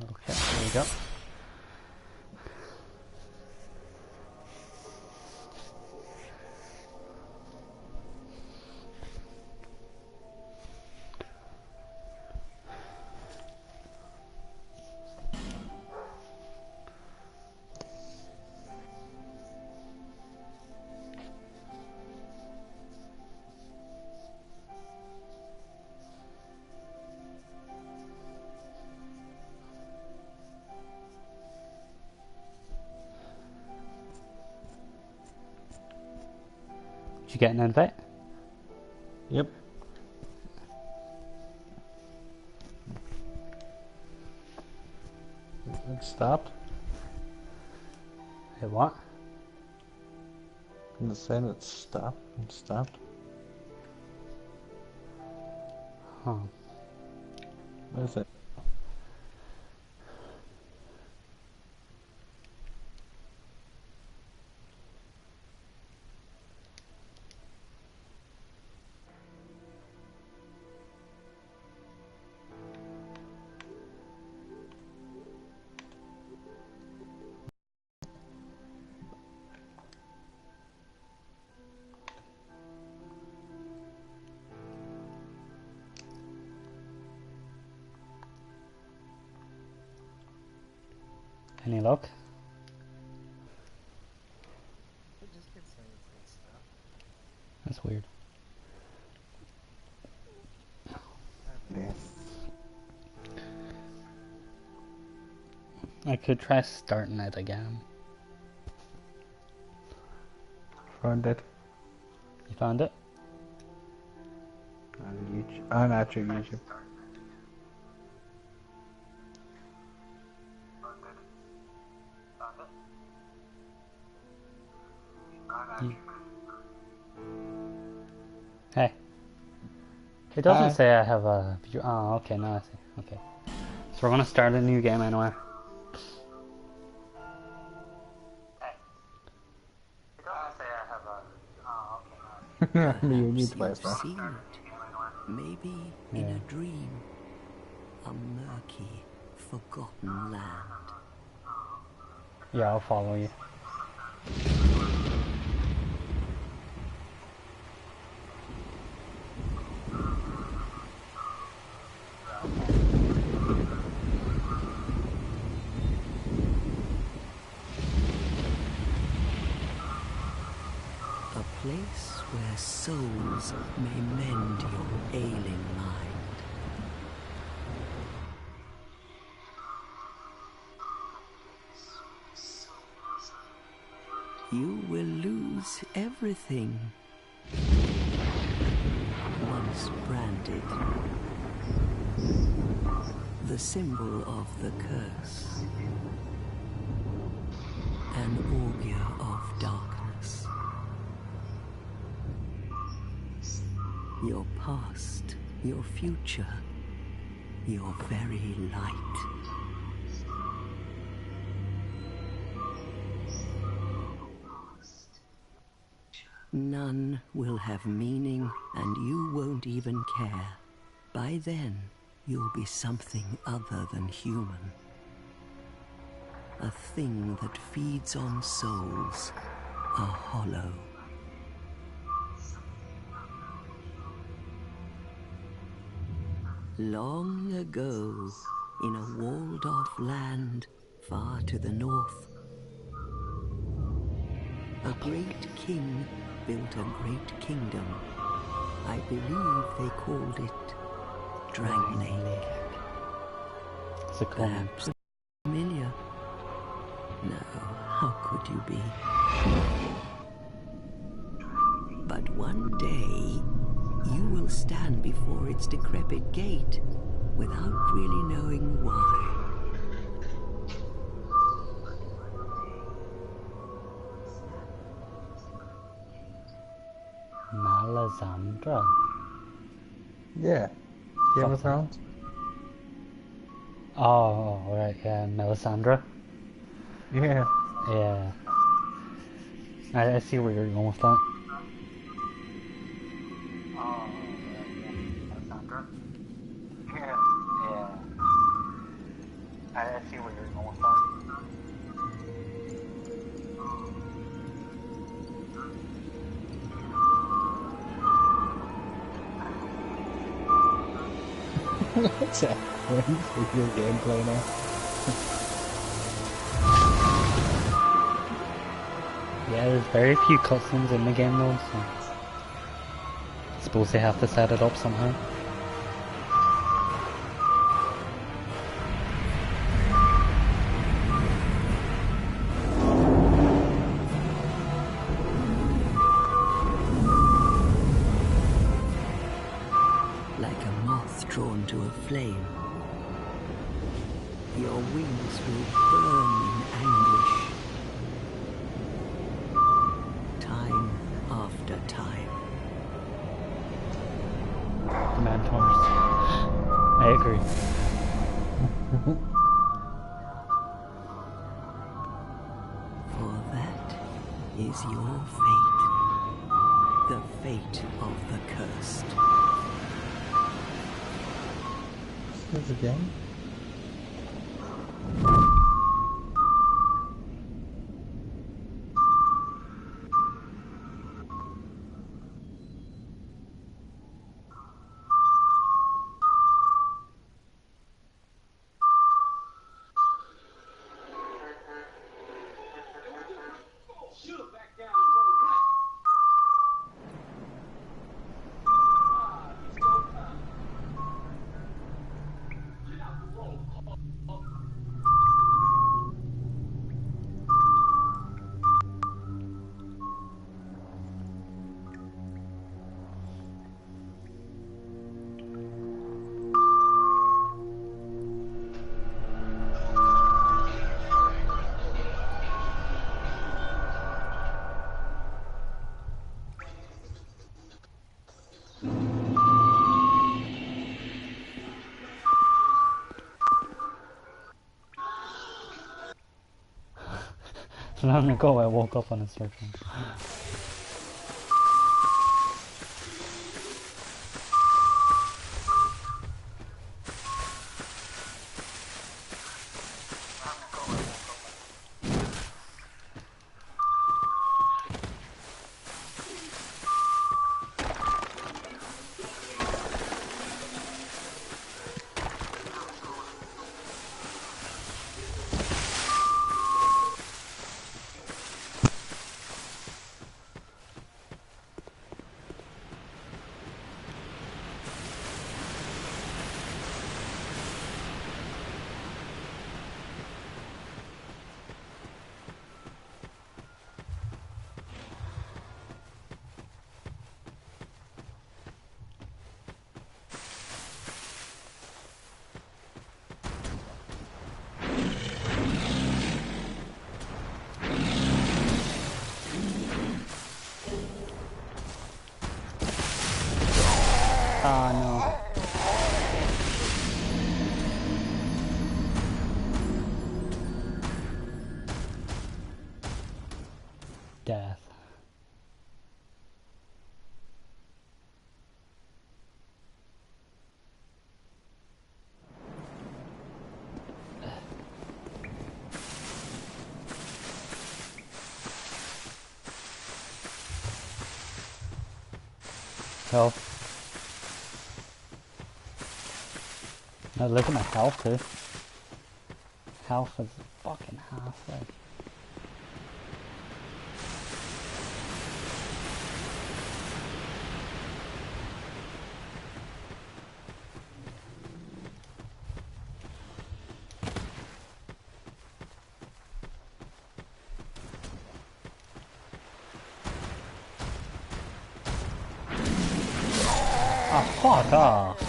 Okay, there we go. Did you get an invite? Yep. It stopped. Hey, what? It's saying it stopped. It stopped. Huh. What is it? Any luck? That's weird. Yeah. I could try starting it again. Found it. You found it? On YouTube. On actual YouTube. Hey. It doesn't Hi. say I have a view. Oh, okay, now I see. Okay. So we're gonna start a new game anyway. You need to play You've now. seen it, maybe in a dream, a murky, forgotten land. Yeah, I'll follow you. A place where souls may mend your ailing mind. You will lose everything once branded. The symbol of the curse. An augur of darkness. Your past, your future, your very light. None will have meaning, and you won't even care. By then, you'll be something other than human. A thing that feeds on souls, a hollow. Long ago, in a walled-off land far to the north, a great king built a great kingdom. I believe they called it Dragon Lake. It's a cool name. Perhaps familiar? No, how could you be? But one day, you will stand before its decrepit gate without really knowing why. Melisandre. Yeah. Game of Thrones? Oh, right, yeah, Melisandre. Yeah. Yeah. I see where you're going with that. I see where you're going with that. What's that? When's your gameplay now? Yeah, there's very few cutscenes in the game though, so I suppose they have to set it up somehow. Like a moth drawn to a flame, your wings will burn in anguish. Time after time. The mentors. I agree. For that is your fate. The fate of the cursed. This is a game? So long ago I woke up on a circle. Ah, no. Death. Health. Now look at my health too. Health is fucking halfway. Oh, fuck off.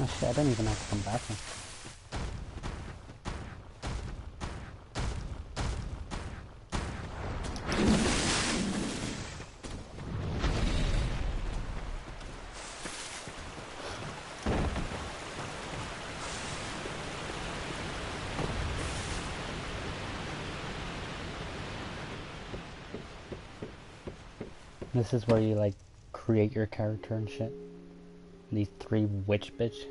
Oh shit, I don't even have to come back now. This is where you like create your character and shit. These three witch bitches.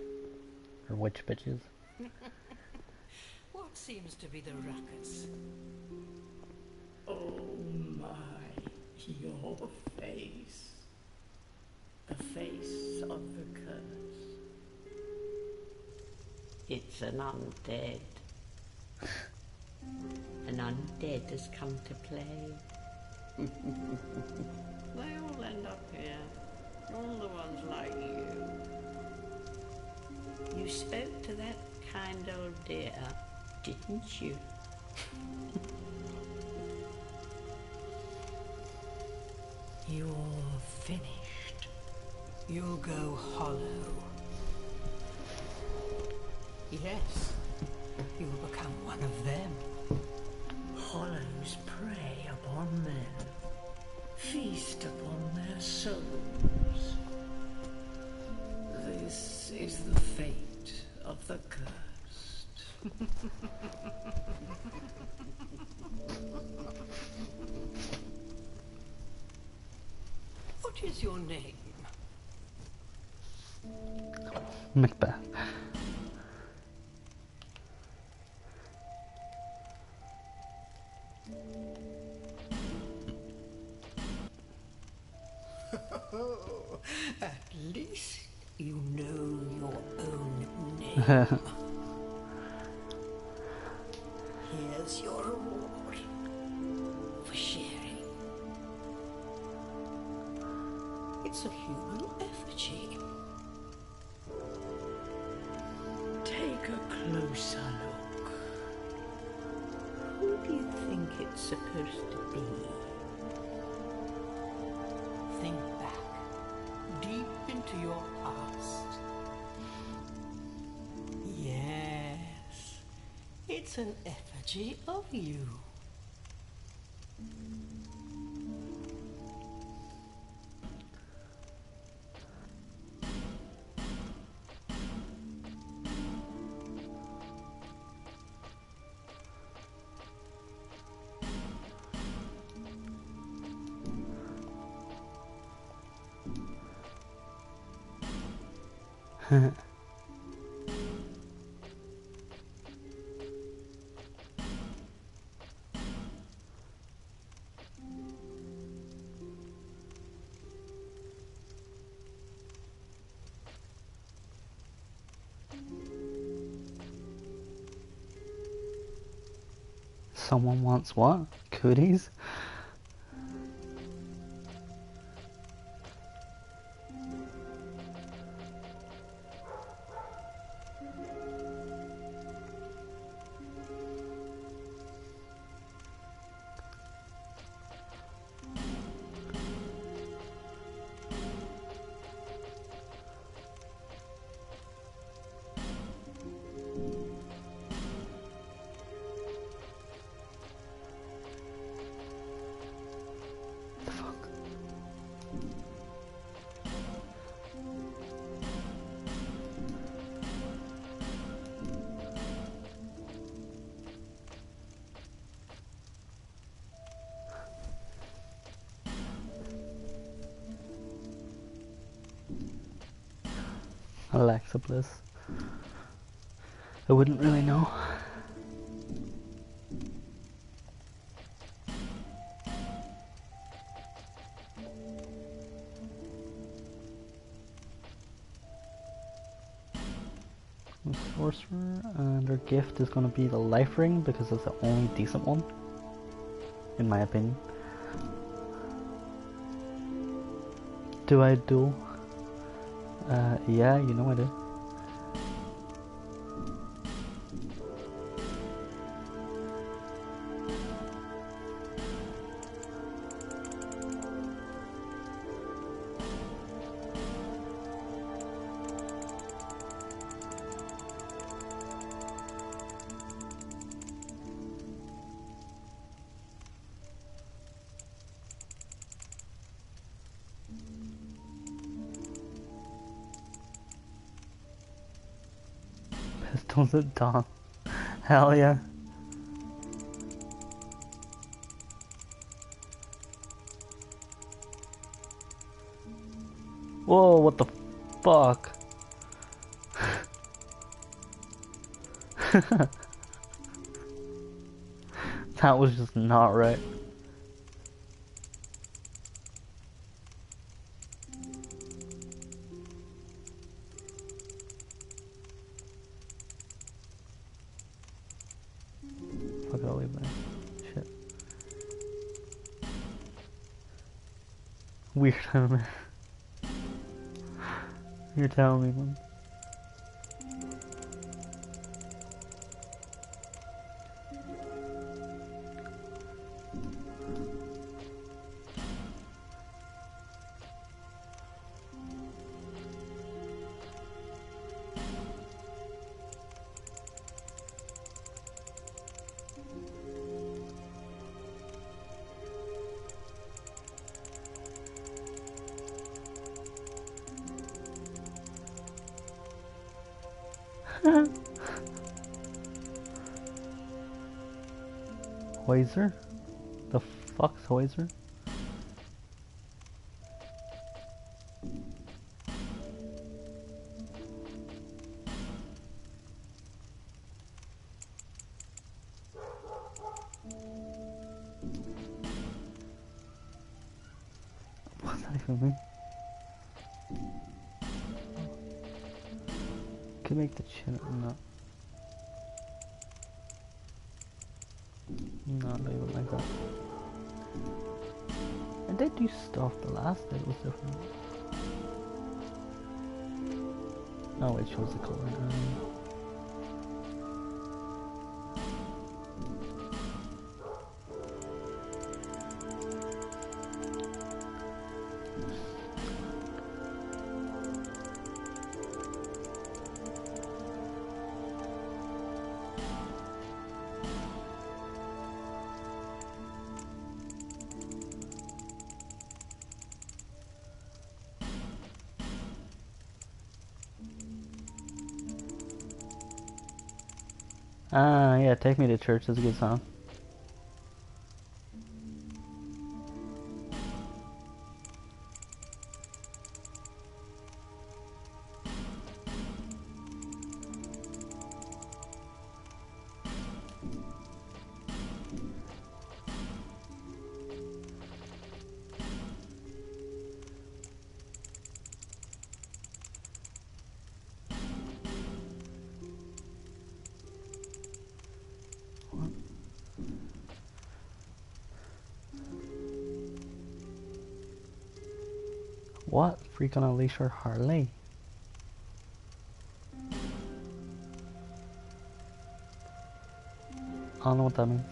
What seems to be the ruckus? Oh my, your face. The face of the curse. It's an undead. An undead has come to play. They all end up here. All the ones like you. You spoke to that kind old dear, didn't you? You're finished. You'll go hollow. Yes, you'll become one of them. Hollows prey upon men, feast upon their souls. This is the fate of the cursed. What is your name? Macbeth. At least you know your own name. Here's your reward for sharing. It's a human effigy. Take a closer look. Who do you think it's supposed to be? Think back, deep into your past. Yes, it's an effigy of you. Someone wants what? Cooties? Alexa Bliss. I wouldn't really know. The sorcerer, and their gift is going to be the life ring because it's the only decent one, in my opinion. Do I duel? Yeah, you know I do. Does it dawn? Hell yeah. Whoa, what the fuck? That was just not right. Fuck it, I'll leave that. Shit. Weird, man. You're telling me, man. Hoiser? The fuck's Hoiser? What's that even mean? Could make the chin not. Not even like that. I did do stuff the last day, it was different. Oh, it shows the color. Ah, yeah, Take Me to Church is a good song. What? Freak on a Leash or Harley? I don't know what that means.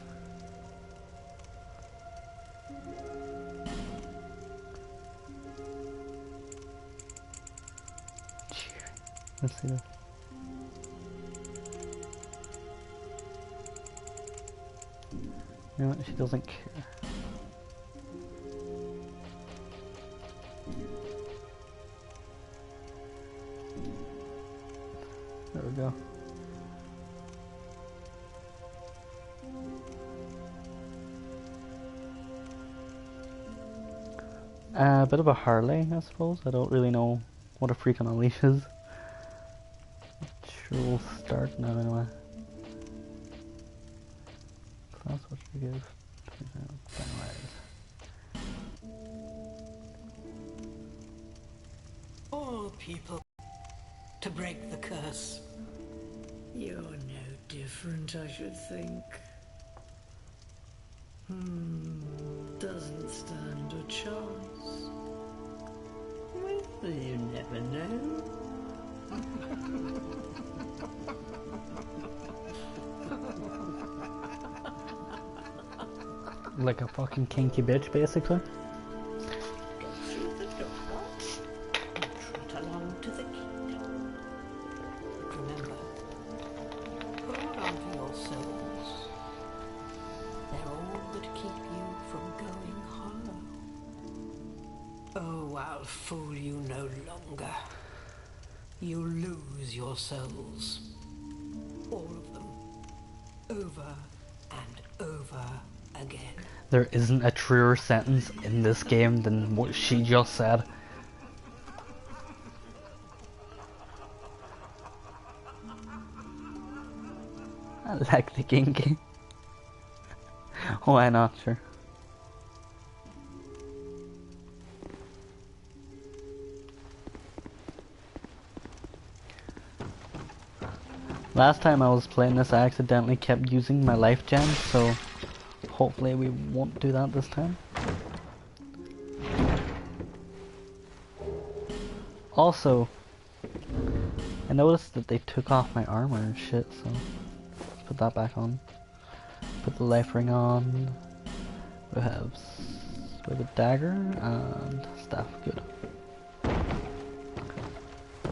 Let's see this. You know what? She doesn't care. There we go. A bit of a Harley, I suppose. I don't really know what a Freak on a Leash is. Sure, we'll start now anyway. So that's what she gives. All people to break the curse. You're no different, I should think. Doesn't stand a chance. Well, you never know. Like a fucking kinky bitch, basically. Go through the door and trot along to the kingdom. Remember, hold on to your souls. They're all that keep you from going hollow. Oh, I'll fool you no longer. You lose your souls. all of them. Over and over again. There isn't a truer sentence in this game than what she just said. I like the kinky. Why not, sure. Last time I was playing this, I accidentally kept using my life gem, so hopefully we won't do that this time. Also, I noticed that they took off my armor and shit, so put that back on. Put the life ring on. We have a dagger and staff. Good.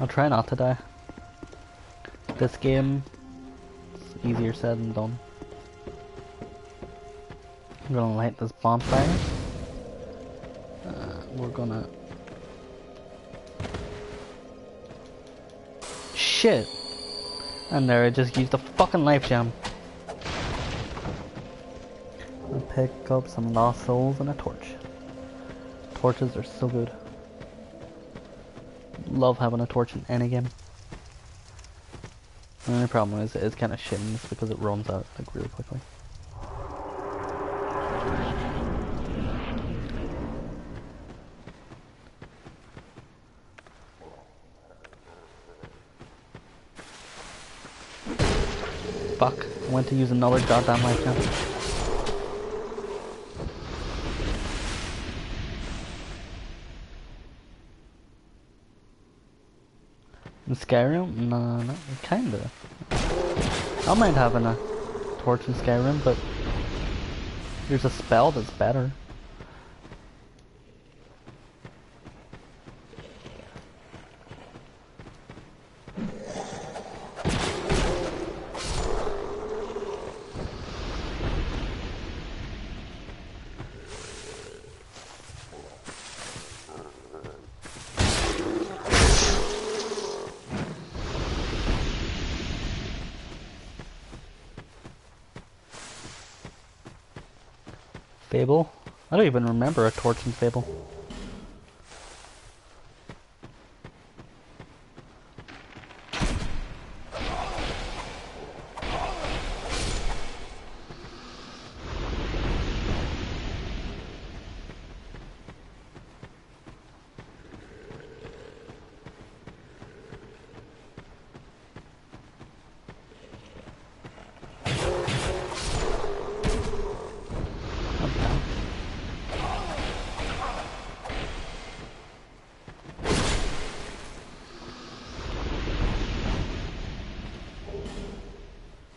I'll try not to die. This game is easier said than done. I'm gonna light this bonfire. We're gonna... Shit! And there, I just used a fucking life gem. I'll pick up some lost souls and a torch. Torches are so good. Love having a torch in any game. The only problem is it's kind of shit in this because it runs out like really quickly. Fuck, I went to use another goddamn life gem. In Skyrim? No, not kinda. I don't mind having a torch in Skyrim, but there's a spell that's better. Fable? I don't even remember a torch in Fable.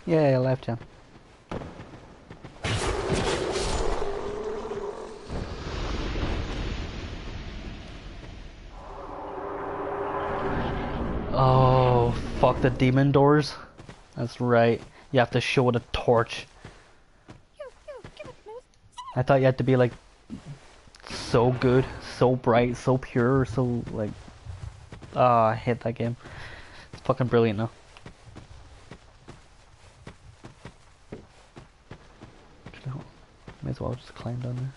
Yeah, life gem. Oh, fuck the demon doors. That's right. You have to show it a torch. I thought you had to be like so good, so bright, so pure, so like... Ah, I hate that game. It's fucking brilliant now. May as well just climb down there.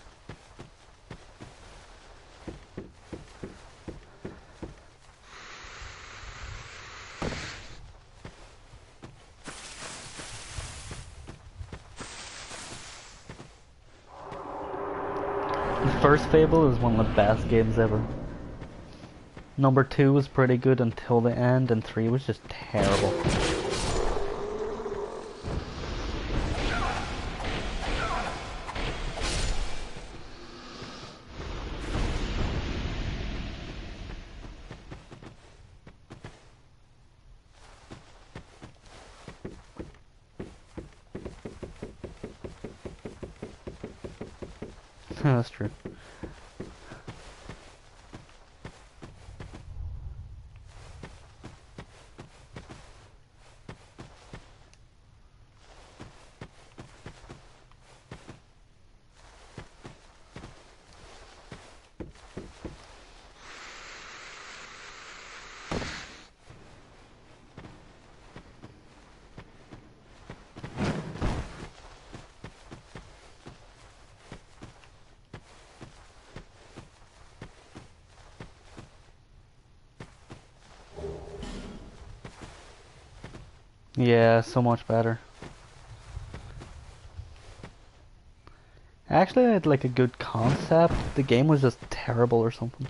The first Fable is one of the best games ever. Number 2 was pretty good until the end, and 3 was just terrible. That's true. Yeah, so much better. Actually, I had like a good concept. The game was just terrible or something.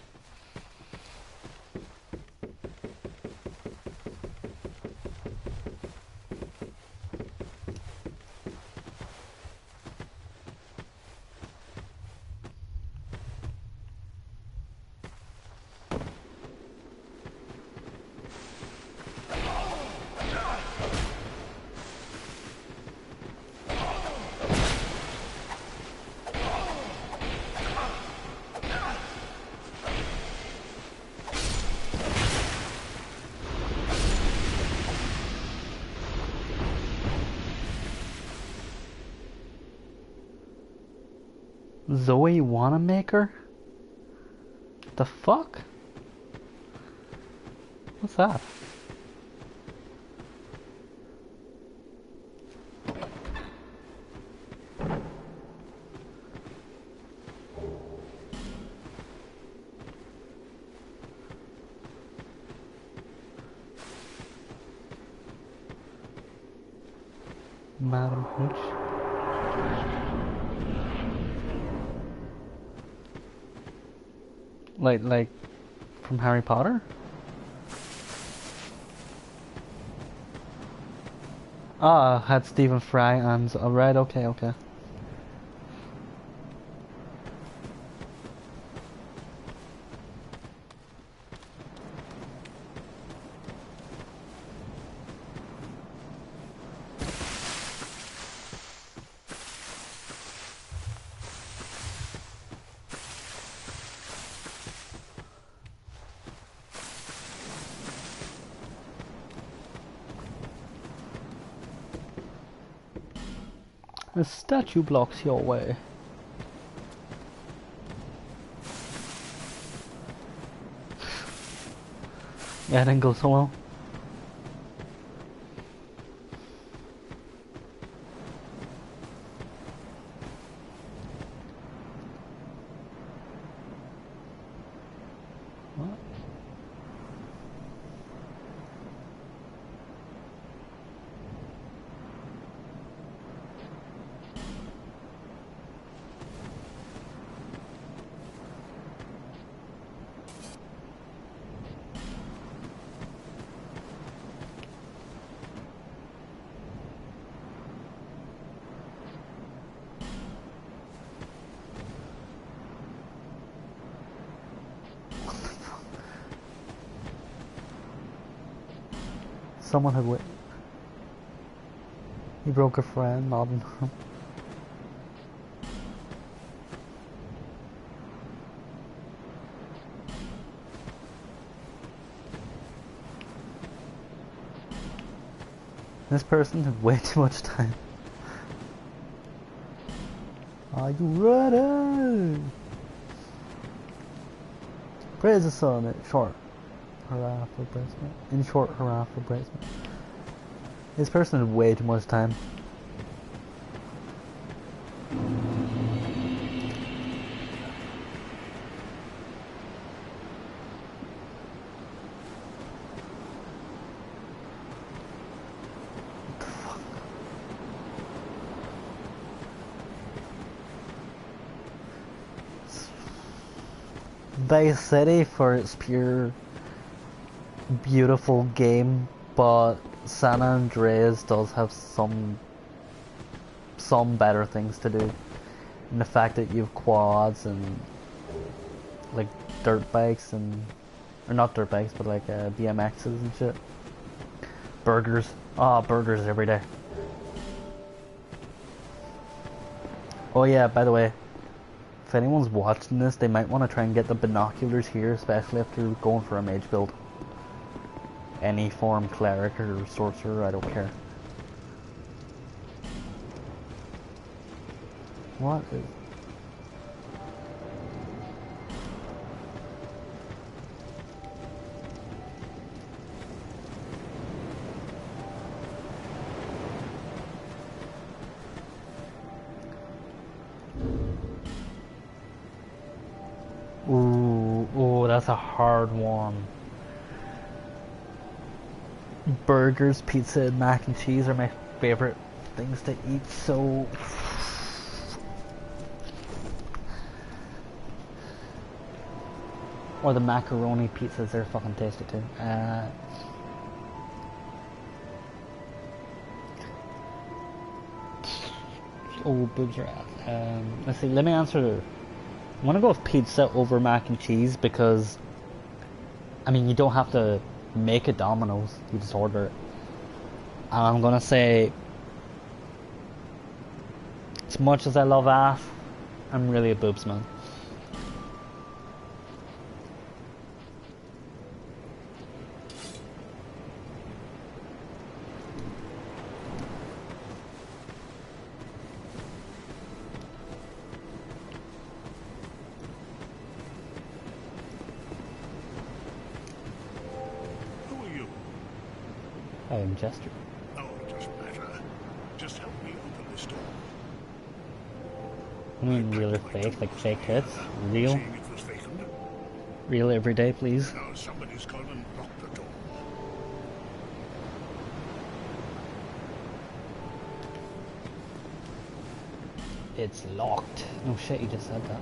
Zoe Wanamaker? The fuck? What's that? Madam Hooch? Like from Harry Potter? Ah, had Stephen Fry and right, okay, okay. A statue blocks your way. Yeah, it didn't go so well. What? Someone had wit. He broke a friend, nodding. This person had way too much time. Are you ready? Praise the sun, in short. Hurrah for Bracement. In short, hurrah for Bracement. This person had way too much time. Vice City for its pure beautiful game, but San Andreas does have some better things to do. And the fact that you have quads and like dirt bikes and or not dirt bikes but like BMXs and shit. Burgers. Ah, burgers every day. Oh yeah, by the way, if anyone's watching this, they might want to try and get the binoculars here, especially if you're going for a mage build. Any form, cleric or sorcerer, I don't care. What is... Ooh, that's a hard one. burgers, pizza, and mac and cheese are my favorite things to eat, so... Or the macaroni pizzas, they're fucking tasty too. Oh, boobs are out. Let's see, let me answer. I'm gonna go with pizza over mac and cheese because, I mean, you don't have to make it Domino's, you just order it. And I'm gonna say, as much as I love ass, I'm really a boobs man. I am Jester. Oh, it doesn't matter. Just help me open this door. I mean, real or fake? Like fake tits? Real? Seeing it was vacant. Real every day, please. Now somebody's come and locked the door. It's locked. No shit, you just said that.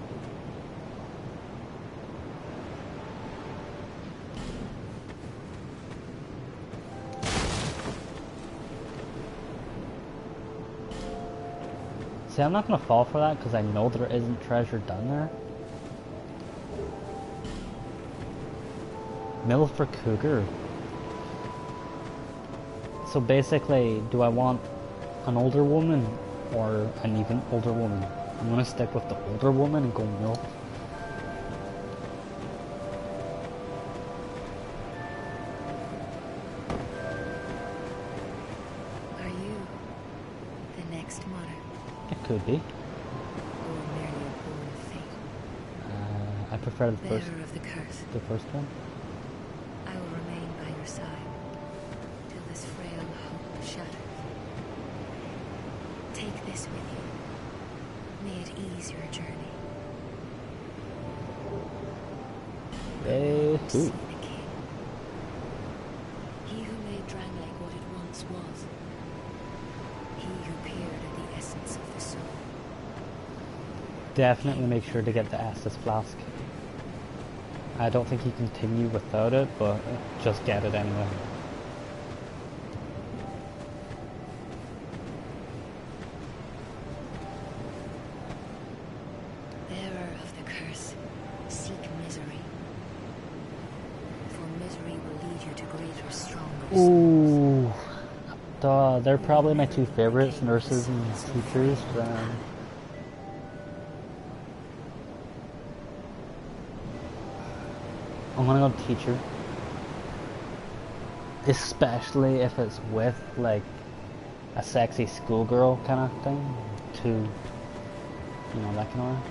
See, I'm not gonna fall for that because I know there isn't treasure down there. Mill for Cougar. So basically, do I want an older woman or an even older woman? I'm gonna stick with the older woman and go Mill. Are you the next monarch? It could be. Or merely a born of fate? I prefer the Bearer first. of the curse, The first one. I will remain by your side till this frail hope shatters. Take this with you. May it ease your journey. Ooh. See the king. He who made Drangleic what it once was. He who peered at the essence of the soul. Definitely make sure to get the Estus flask. I don't think you continue without it, but just get it anyway. Bearer of the curse, seek misery. For misery will lead you to greater, stronger Ooh. They're probably my two favorites, nurses and teachers. I'm gonna go teacher. Especially if it's with, like, a sexy schoolgirl kind of thing. To, you know, that kind of way.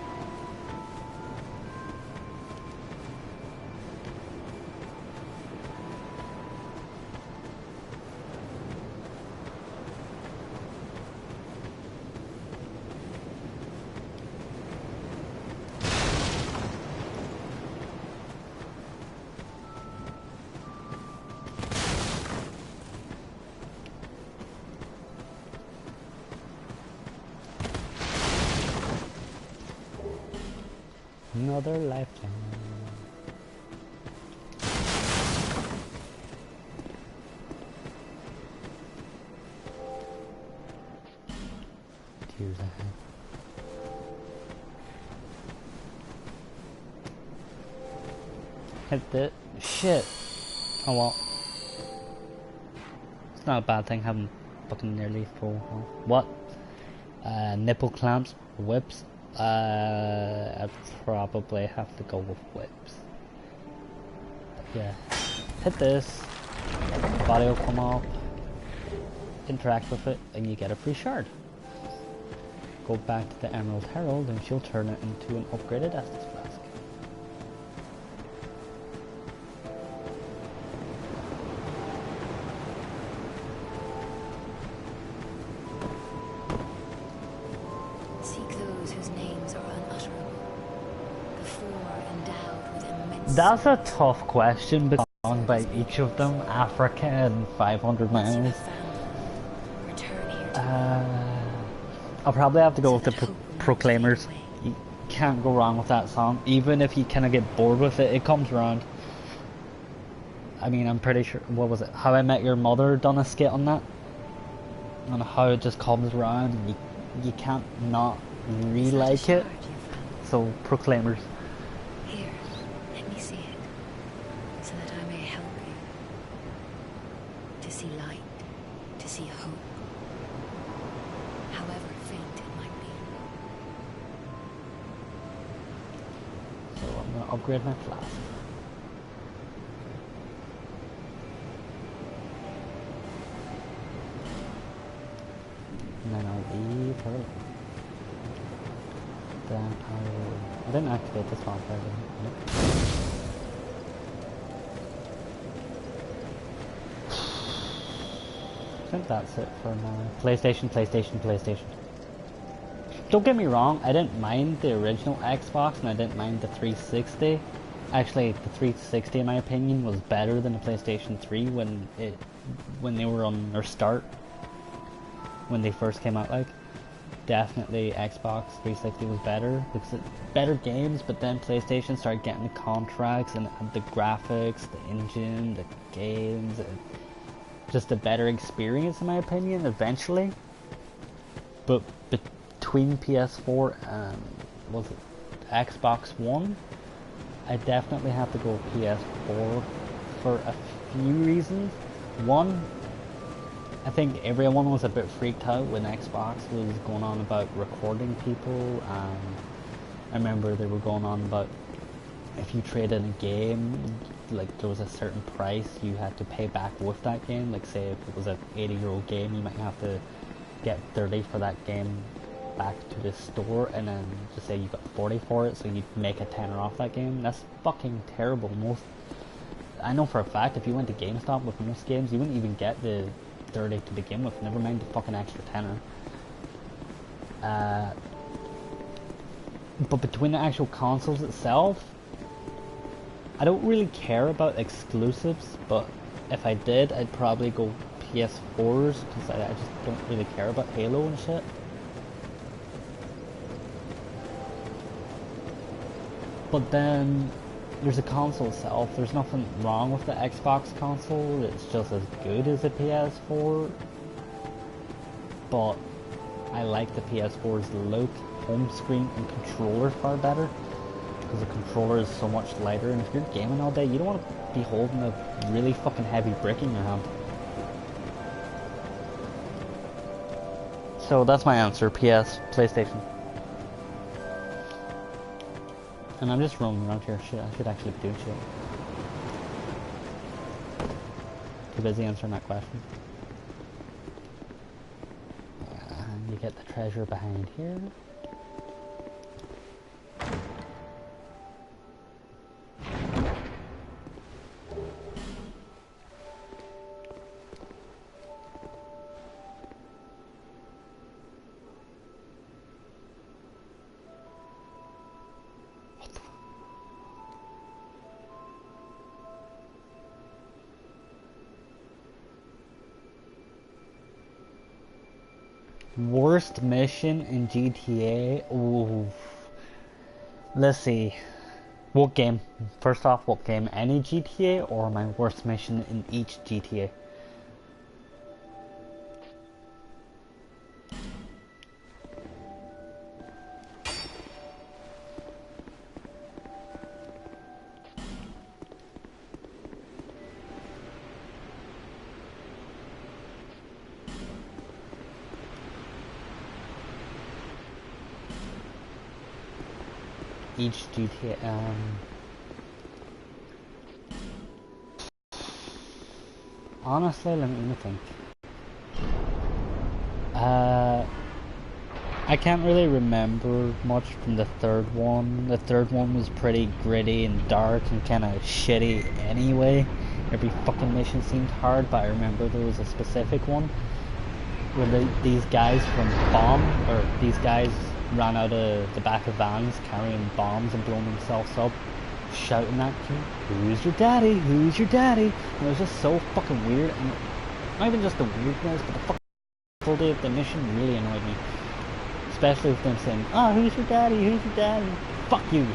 Another lifetime. Tears ahead. Hit it. Shit. Oh well. It's not a bad thing having fucking nearly full health. What? Nipple clamps, whips. I'd probably have to go with whips. But yeah. Hit this. Body will come up. Interact with it, and you get a free shard. Go back to the Emerald Herald, and she'll turn it into an upgraded Estus flask. Seek those whose names are unutterable. The four endowed with immense. That's a tough question, because song by each of them, Africa and 500 Once you Miles. have found them, return here to I'll probably have to go so with the that hope will never Proclaimers. fade away. You can't go wrong with that song. Even if you kind of get bored with it, it comes around. I mean, I'm pretty sure, what was it? How I Met Your Mother done a skit on that? On how it just comes around and you can't not really Is that a like it. shard you found? So, Proclaimers. Here, let me see it, so that I may help you to see light, to see hope, however faint it might be. So I'm gonna upgrade my flask. And then I'll leave her. Then I didn't activate this bonfire, did I? I think that's it for now. PlayStation, PlayStation, PlayStation. Don't get me wrong, I didn't mind the original Xbox and I didn't mind the 360. Actually, the 360 in my opinion was better than the PlayStation 3 when they were on their start. When they first came out, like. Definitely Xbox 360 was better because better games, but then PlayStation started getting the contracts and the graphics, the engine, the games, just a better experience in my opinion eventually. But between PS4 and was it Xbox One, I definitely have to go with PS4 for a few reasons. One, I think everyone was a bit freaked out when Xbox was going on about recording people, and I remember they were going on about if you traded a game, like there was a certain price you had to pay back with that game. Like say if it was an 80-year-old game, you might have to get 30 for that game back to the store, and then just say you got 40 for it, so you'd make a tenner off that game. That's fucking terrible. I know for a fact if you went to GameStop with most games, you wouldn't even get the 30 to begin with, never mind the fucking extra tenner. But between the actual consoles itself, I don't really care about exclusives, but if I did, I'd probably go PS4s, because I just don't really care about Halo and shit. But then, there's a console itself. There's nothing wrong with the Xbox console. It's just as good as the PS4. But I like the PS4's look, home screen, and controller far better. Because the controller is so much lighter. And if you're gaming all day, you don't want to be holding a really fucking heavy brick in your hand. So that's my answer. PlayStation. And I'm just roaming around here. Shit, I should actually be doing shit. Too busy answering that question. And you get the treasure behind here. Worst mission in GTA? Ooh. Let's see. What game? First off, what game? Any GTA or my worst mission in each GTA? Each GTA, honestly, let me think. I can't really remember much from the third one. The third one was pretty gritty and dark and kind of shitty anyway. Every fucking mission seemed hard, but I remember there was a specific one where these guys ran out of the back of vans carrying bombs and blowing themselves up. shouting at you, who's your daddy, who's your daddy? And it was just so fucking weird, and not even just the weirdness, but the fucking difficulty of the mission really annoyed me. Especially with them saying, oh, who's your daddy, who's your daddy? Fuck you, you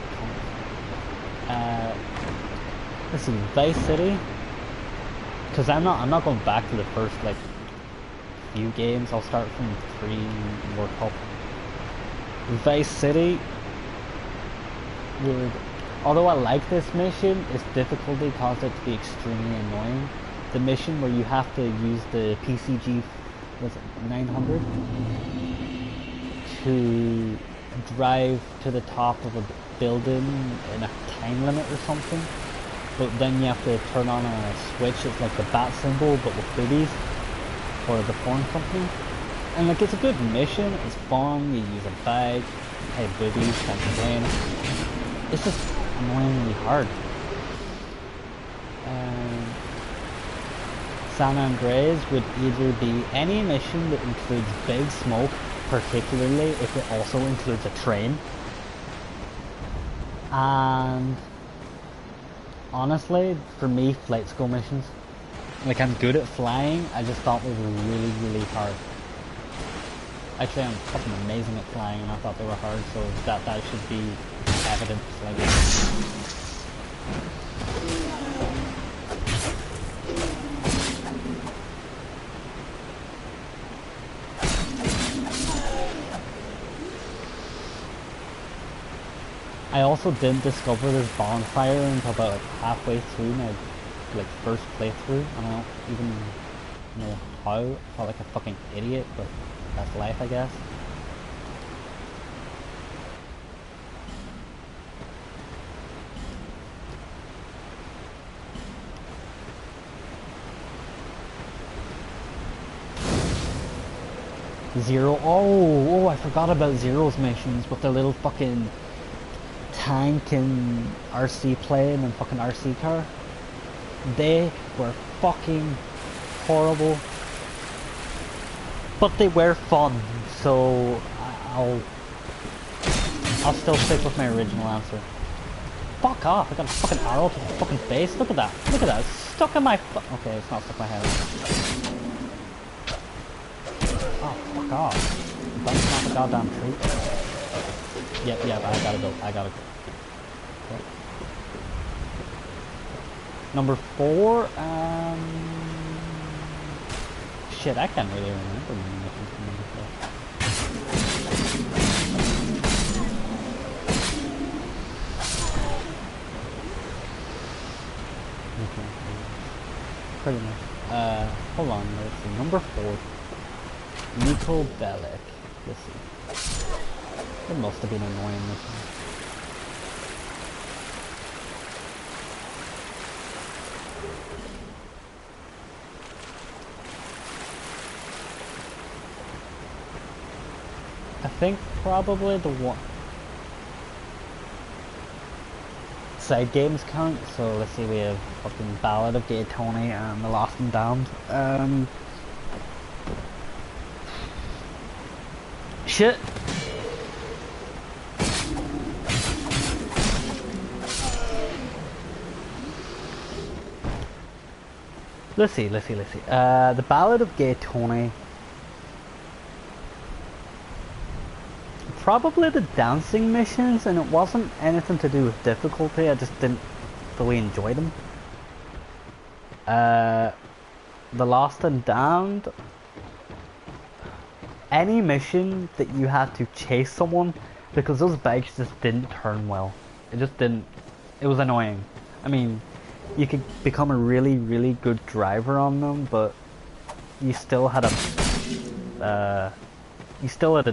cunt. Let's see, Vice City. Because I'm not going back to the first, like, few games. I'll start from 3 and work up. Vice City would, although I like this mission, its difficulty caused it to be extremely annoying. The mission where you have to use the PCG, was it 900, to drive to the top of a building in a time limit or something, but then you have to turn on a switch. It's like the bat symbol but with boobies for the porn company. And like, it's a good mission, it's fun, you use a bag, hey, boobies, can't complain. It's just annoyingly hard. San Andreas would either be any mission that includes big smoke, particularly if it also includes a train. And honestly, for me, flight school missions, like, I'm good at flying, I just thought they were really, really hard. Actually, I'm fucking amazing at flying, and I thought they were hard, so that should be evident. Like, I also didn't discover this bonfire until about like halfway through my first playthrough, and I don't even know how. I felt like a fucking idiot, but that's life, I guess. Zero. Oh, I forgot about Zero's missions with the little fucking tank and RC plane and fucking RC car. They were fucking horrible, but they were fun, so I'll still stick with my original answer. Fuck off, I got a fucking arrow to the fucking face. Look at that, it's stuck in my okay, it's not stuck in my head. Oh, fuck off. That's not the goddamn truth. Yep, I gotta go. Okay. Number 4, shit, I can't really remember number 4. Okay. Pretty much. Hold on, let's see. Number 4. Nico Bellic. Let's see. It must have been annoying this one. I think probably the one side games count, so let's see, we have fucking Ballad of Gay Tony and The Lost and Damned. Shit. Let's see. The Ballad of Gay Tony. Probably the dancing missions, and it wasn't anything to do with difficulty, I just didn't fully enjoy them. The Lost and Damned. Any mission that you had to chase someone, because those bikes just didn't turn well. It just didn't. It was annoying. I mean, you could become a really, really good driver on them, but you still had a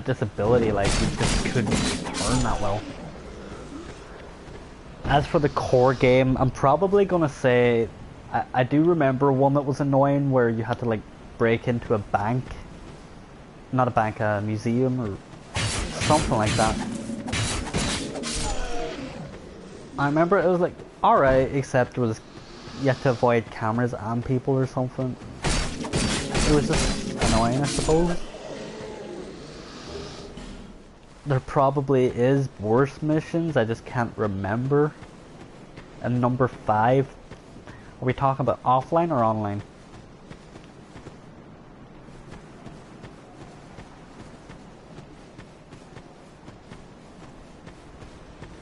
disability, like, you just couldn't turn that well. As for the core game, I'm probably gonna say, I do remember one that was annoying where you had to, like, break into a bank. Not a bank, a museum or something like that. I remember it was like, alright, except it was, you had to avoid cameras and people or something. It was just annoying, I suppose. There probably is worse missions, I just can't remember. And number 5, are we talking about offline or online?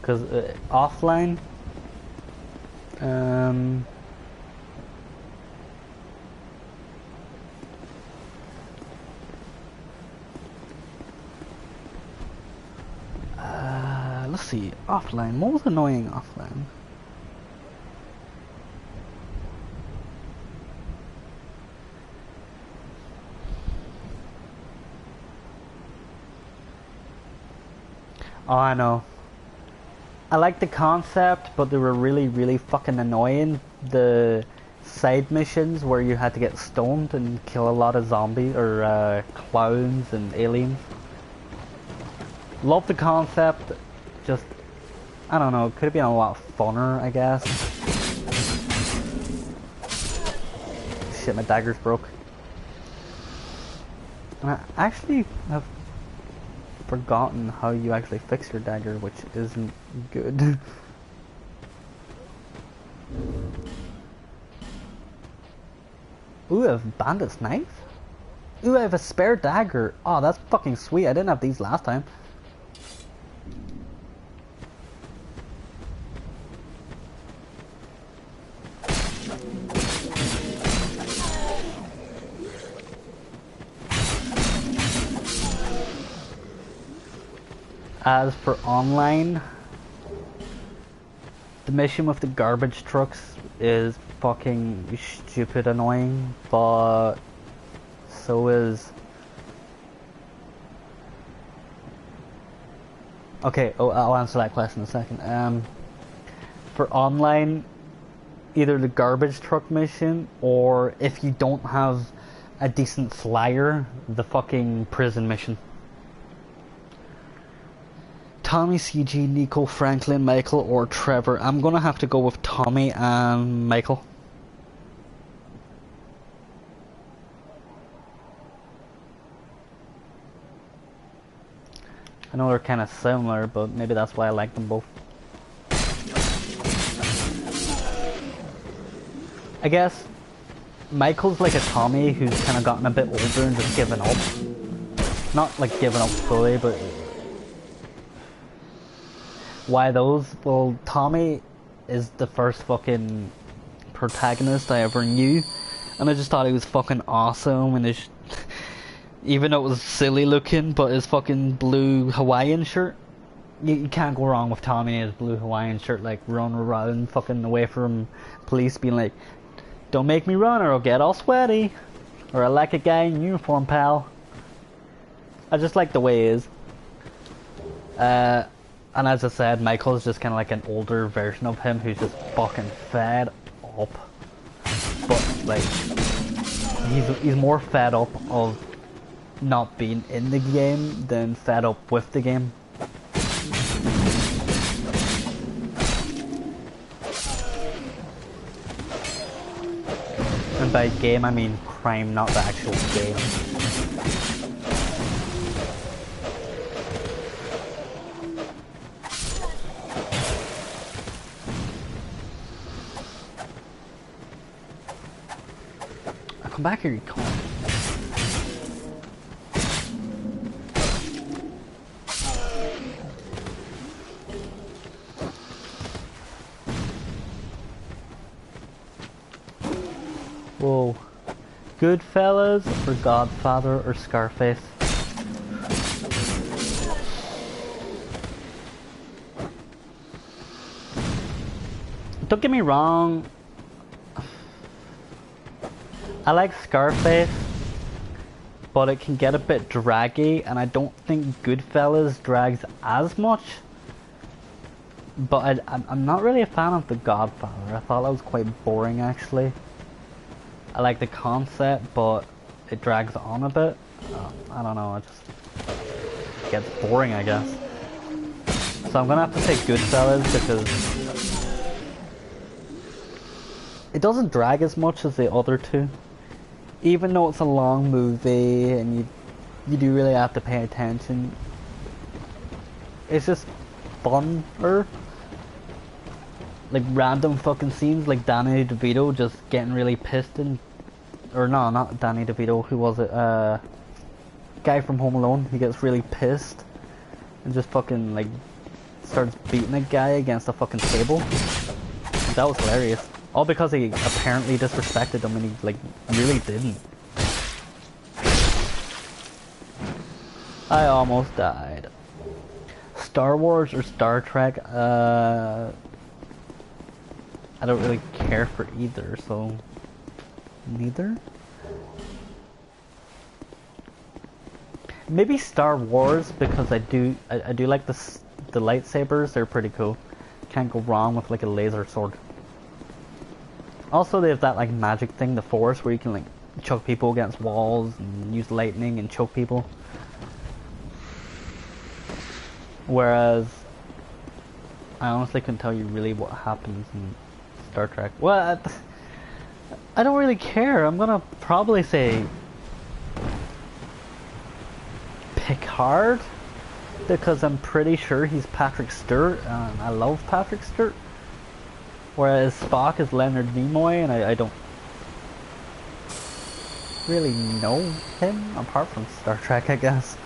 Because offline, let's see, offline, what was annoying offline? Oh, I know. I like the concept, but they were really, really fucking annoying. The side missions where you had to get stoned and kill a lot of zombies or clowns and aliens. Love the concept, just, I don't know, it could have been a lot funner, I guess. Shit, my dagger's broke. And I actually have forgotten how you actually fix your dagger, which isn't good. Ooh, I have bandit's knife? Ooh, I have a spare dagger. Oh, that's fucking sweet. I didn't have these last time. As for online, the mission with the garbage trucks is fucking stupid annoying, but so is... Okay, oh, I'll answer that question in a second. For online, either the garbage truck mission, or if you don't have a decent flyer, the fucking prison mission. Tommy, CG, Nico, Franklin, Michael, or Trevor. I'm gonna have to go with Tommy and Michael. I know they're kind of similar, but maybe that's why I like them both. I guess Michael's like a Tommy who's kind of gotten a bit older and just given up. Not like given up fully, but... Why those? Well, Tommy is the first fucking protagonist I ever knew, and I just thought he was fucking awesome, and his, even though it was silly looking, but his fucking blue Hawaiian shirt, you can't go wrong with Tommy and his blue Hawaiian shirt, like running around fucking away from police being like, don't make me run or I'll get all sweaty, or I like a guy in uniform, pal. I just like the way he is. And as I said, Michael's just kind of like an older version of him who's just fucking fed up. But like, he's more fed up of not being in the game than fed up with the game. And by game I mean crime, not the actual game. Come back here, you cunt. Whoa. Goodfellas or Godfather or Scarface? Don't get me wrong, I like Scarface, but it can get a bit draggy, and I don't think Goodfellas drags as much. But I'm not really a fan of The Godfather. I thought that was quite boring, actually. I like the concept, but it drags on a bit. I don't know, it just gets boring, I guess. So I'm gonna have to say Goodfellas because it doesn't drag as much as the other two. Even though it's a long movie and you do really have to pay attention, it's just funner. like random fucking scenes, like Danny DeVito just getting really pissed and, or no, not Danny DeVito. Who was it? Guy from Home Alone. He gets really pissed and just fucking like starts beating a guy against a fucking table. That was hilarious. All because he apparently disrespected him and he like really didn't. I almost died. Star Wars or Star Trek? I don't really care for either, so neither. Maybe Star Wars because I do like the lightsabers. They're pretty cool. Can't go wrong with like a laser sword. Also, they have that like magic thing, the Force, where you can like choke people against walls and use lightning and choke people. Whereas, I honestly couldn't tell you really what happens in Star Trek. Well, I don't really care. I'm gonna probably say Picard, because I'm pretty sure he's Patrick Stewart, and I love Patrick Stewart. Whereas Spock is Leonard Nimoy, and I don't really know him, apart from Star Trek, I guess.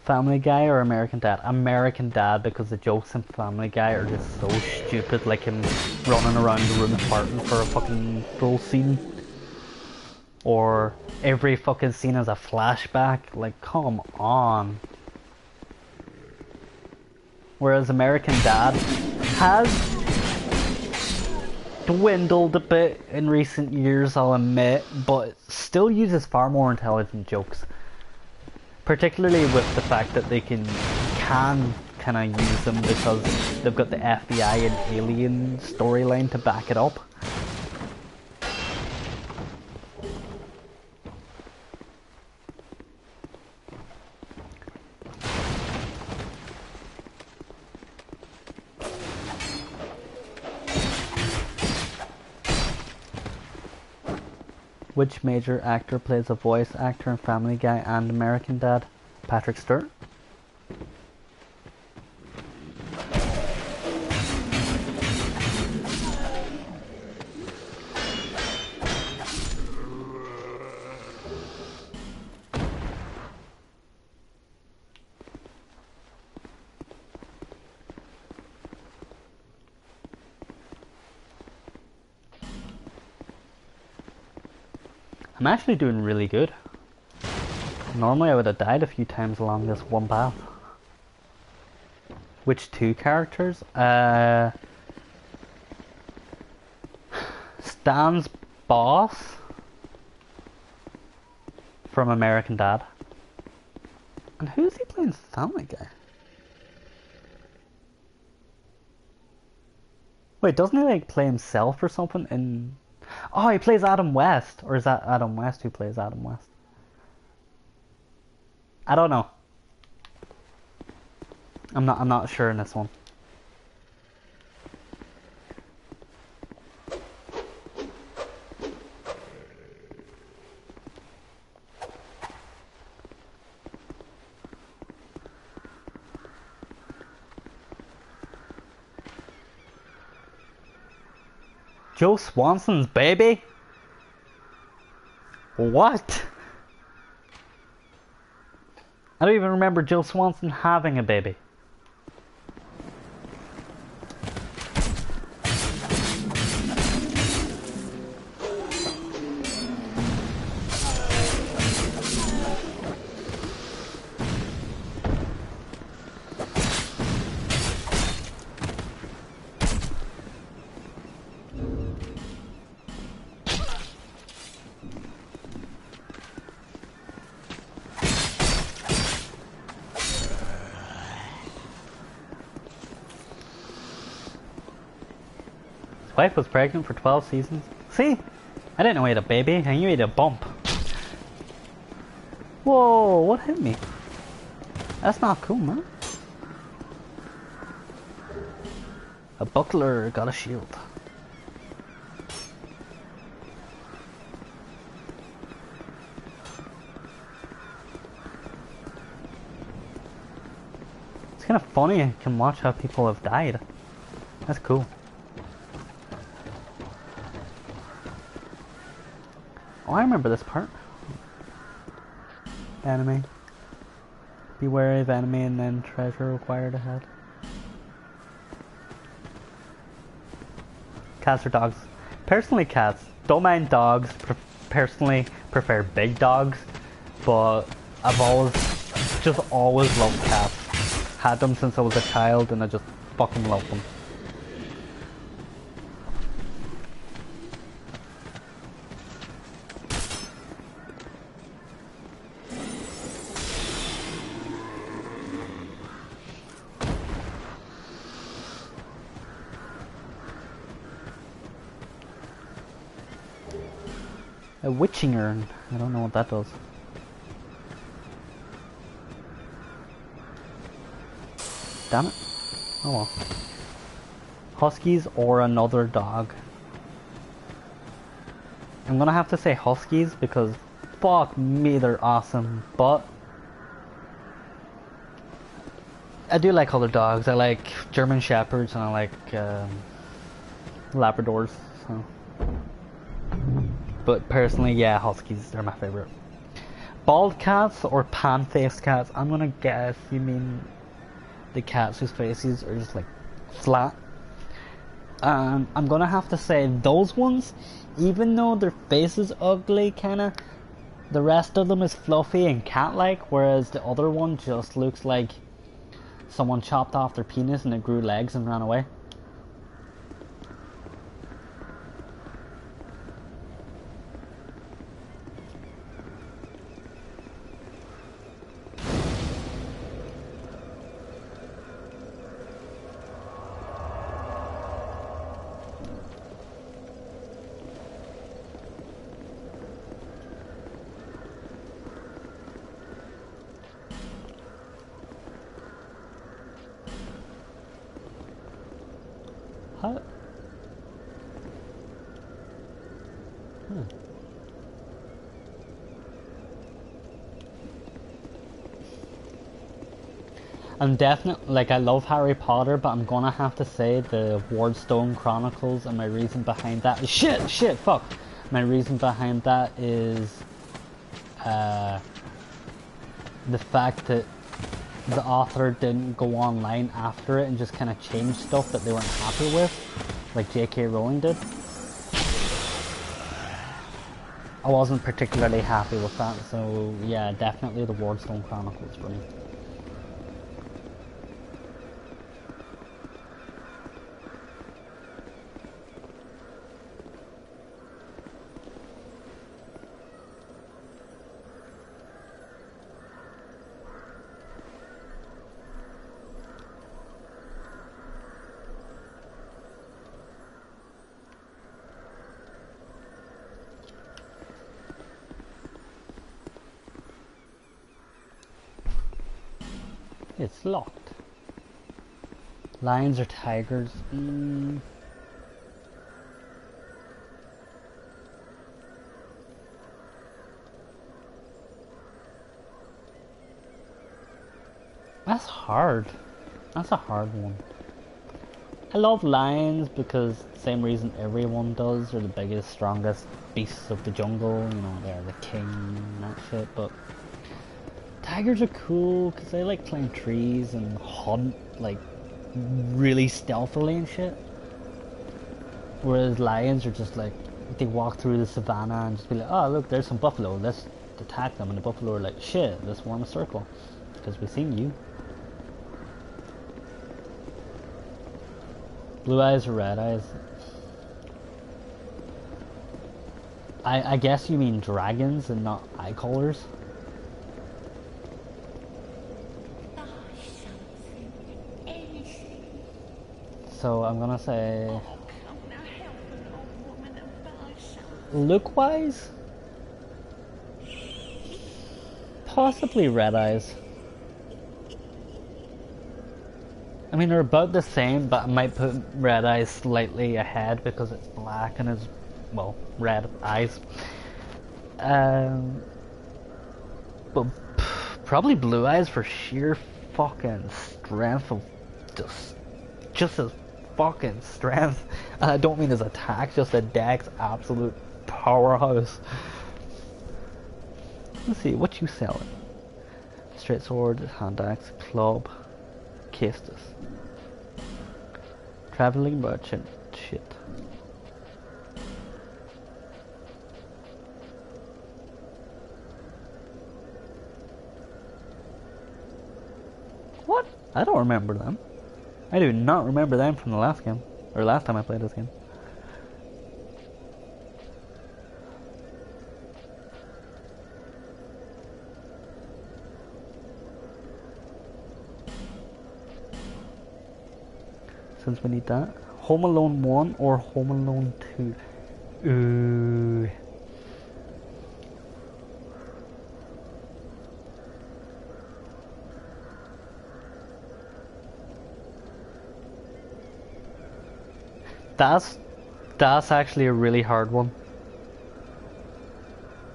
Family Guy or American Dad? American Dad, because the jokes in Family Guy are just so stupid, like him running around the room farting for a fucking full scene. Or every fucking scene is a flashback, like come on. Whereas American Dad has dwindled a bit in recent years, I'll admit, but still uses far more intelligent jokes. Particularly with the fact that they can kind of use them because they've got the FBI and Alien storyline to back it up. Which major actor plays a voice actor in Family Guy and American Dad? Patrick Stewart? I'm actually doing really good. Normally I would have died a few times along this one path. Which two characters? Stan's boss from American Dad. And who's he playing Family Guy? Wait, doesn't he like play himself or something in... Oh, he plays Adam West, or is that Adam West who plays Adam West? I don't know. I'm not sure in this one. Joe Swanson's baby? What? I don't even remember Joe Swanson having a baby. His wife was pregnant for 12 seasons. See? I didn't know you ate a baby, and you ate a bump. Whoa, what hit me? That's not cool, man. A buckler got a shield. It's kind of funny, I can watch how people have died. That's cool. Oh, I remember this part. Enemy. Be wary of enemy and then treasure required ahead. Cats or dogs? Personally, cats. Don't mind dogs. Personally, prefer big dogs. But I've always loved cats. Had them since I was a child and I just fucking love them. A witching urn. I don't know what that does. Damn it. Oh well. Huskies or another dog. I'm gonna have to say huskies because fuck me, they're awesome. But I do like other dogs. I like German Shepherds and I like Labradors. So. But personally, yeah, huskies are my favorite. Bald cats or pan-faced cats? I'm gonna guess you mean the cats whose faces are just like flat. I'm gonna have to say those ones, even though their face is ugly kinda, the rest of them is fluffy and cat-like, whereas the other one just looks like someone chopped off their penis and it grew legs and ran away. Huh? I'm definitely, like, I love Harry Potter, but I'm gonna have to say the Wardstone Chronicles, and my reason behind that is shit, fuck. My reason behind that is the fact that the author didn't go online after it and just kind of change stuff that they weren't happy with, like J.K. Rowling did. I wasn't particularly happy with that, so yeah, definitely the Wardstone Chronicles for me. It's locked. Lions or tigers? That's hard. That's a hard one. I love lions because same reason everyone does. They're the biggest, strongest beasts of the jungle. You know, they're the king and that shit. But tigers are cool because they like climb trees and hunt like really stealthily and shit. Whereas lions are just like, they walk through the savannah and just be like, oh look, there's some buffalo, let's attack them. And the buffalo are like, shit, let's form a circle because we've seen you. Blue eyes or red eyes? I guess you mean dragons and not eye colors. So I'm gonna say Look-wise, possibly Red Eyes. I mean, they're about the same, but I might put Red Eyes slightly ahead because it's black and it's, well, red eyes. But probably Blue Eyes for sheer fucking strength of just his fucking strength. And I don't mean his attack, just a dex absolute powerhouse. Let's see, what you selling? Straight sword, hand axe, club, Kestis. Traveling merchant, shit. What? I don't remember them. I do not remember them from the last game. Or last time I played this game. Since we need that. Home Alone 1 or Home Alone 2? Ooh. That's actually a really hard one.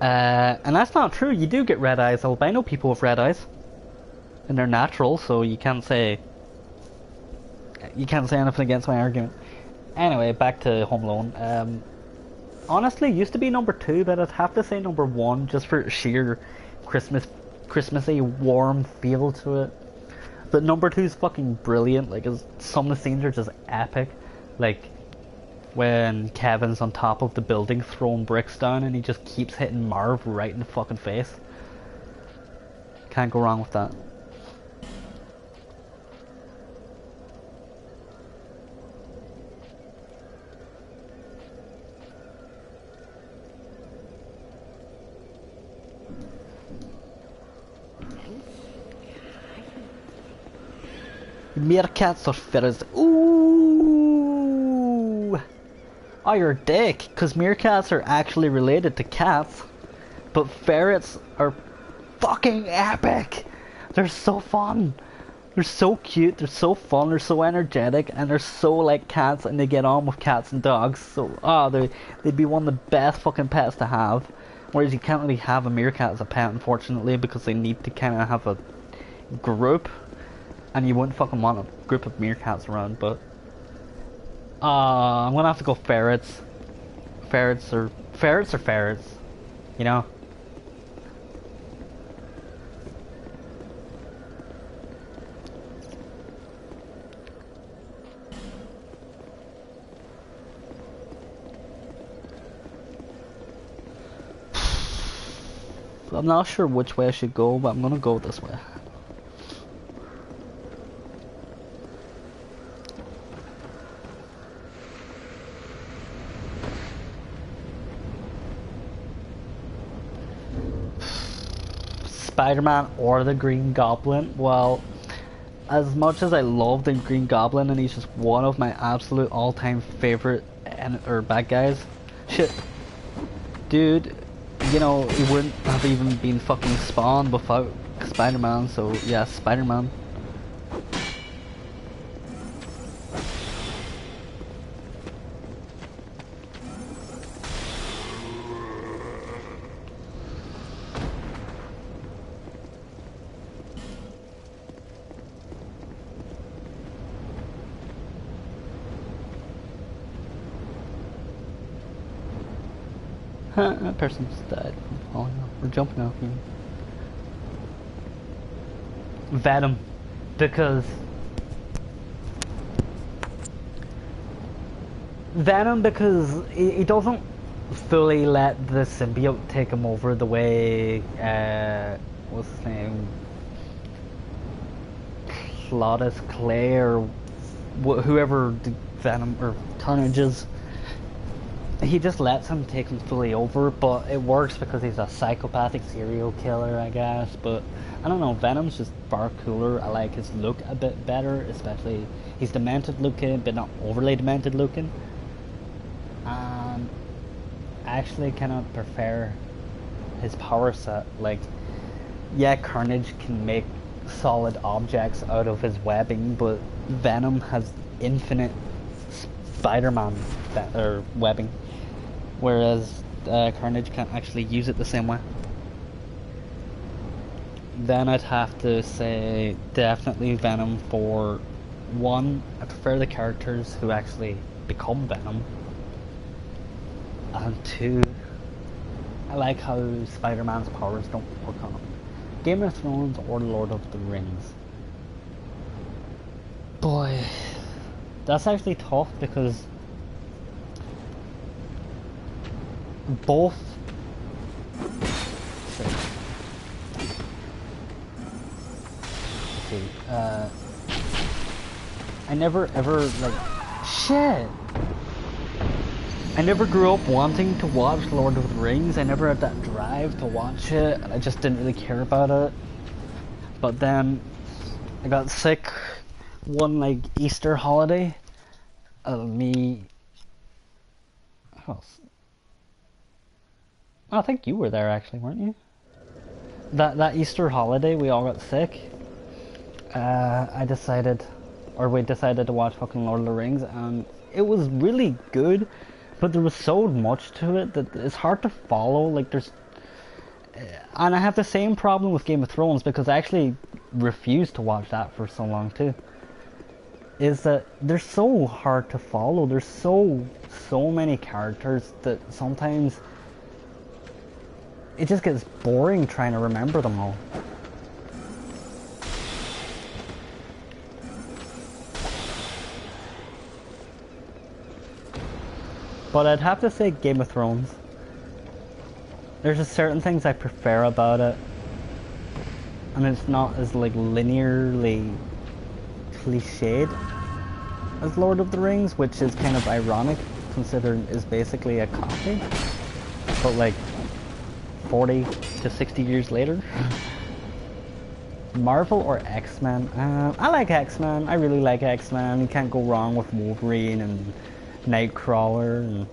And that's not true. You do get red eyes. Albino people with red eyes. And they're natural, so you can't say anything against my argument. Anyway, back to Home Alone. Honestly, used to be number 2, but I'd have to say number 1 just for sheer Christmassy warm feel to it. But number 2 is fucking brilliant. Like, some of the scenes are just epic. Like when Kevin's on top of the building throwing bricks down and he just keeps hitting Marv right in the fucking face. Can't go wrong with that. Meerkats or ferrets? Ooh! Oh, you're a dick, because meerkats are actually related to cats, but ferrets are fucking epic! They're so fun! They're so cute, they're so fun, they're so energetic, and they're so like cats, and they get on with cats and dogs, so, they'd be one of the best fucking pets to have. Whereas you can't really have a meerkat as a pet, unfortunately, because they need to kind of have a group. And you wouldn't fucking want a group of meerkats around, but I'm gonna have to go ferrets. Ferrets are ferrets, you know. I'm not sure which way I should go, but I'm gonna go this way. Spider-Man or the Green Goblin? Well, as much as I love the Green Goblin and he's just one of my absolute all-time favorite bad guys, shit, dude, you know, he wouldn't have even been fucking spawned without Spider-Man, so yeah, Spider-Man. That person's died from falling off. We're jumping off here. Venom. Because he doesn't fully let the symbiote take him over the way what's his name? Claudius Clay or whoever the Venom or Carnage is. He just lets him take him fully over, but it works because he's a psychopathic serial killer, I guess. But I don't know, Venom's just far cooler. I like his look a bit better, especially he's demented looking, but not overly demented looking. And actually kind of prefer his power set. Like, yeah, Carnage can make solid objects out of his webbing, but Venom has infinite Spider-Man webbing, whereas Carnage can't actually use it the same way. Then I'd have to say definitely Venom for one. I prefer the characters who actually become Venom, and two, I like how Spider-Man's powers don't work on him. Game of Thrones or Lord of the Rings? Boy, that's actually tough because both. I never ever shit. I never grew up wanting to watch Lord of the Rings. I never had that drive to watch it. I just didn't really care about it. But then I got sick one Easter holiday. Me. Oh, I think you were there actually, weren't you? That Easter holiday, we all got sick. We decided to watch fucking Lord of the Rings, and it was really good. But there was so much to it that it's hard to follow. And I have the same problem with Game of Thrones because I actually refused to watch that for so long too. Is that they're so hard to follow. There's so many characters that sometimes it just gets boring trying to remember them all. But I'd have to say Game of Thrones. There's just certain things I prefer about it. And it's not as linearly cliched as Lord of the Rings, which is kind of ironic considering it's basically a copy. But 40 to 60 years later. Marvel or X-Men? I like X-Men. I really like X-Men. You can't go wrong with Wolverine and Nightcrawler and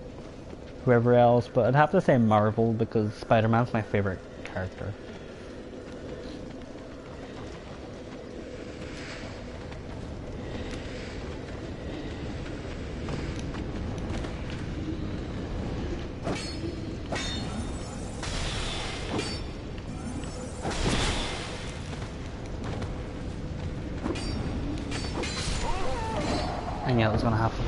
whoever else, but I'd have to say Marvel because Spider-Man's my favorite character. I knew it was gonna happen.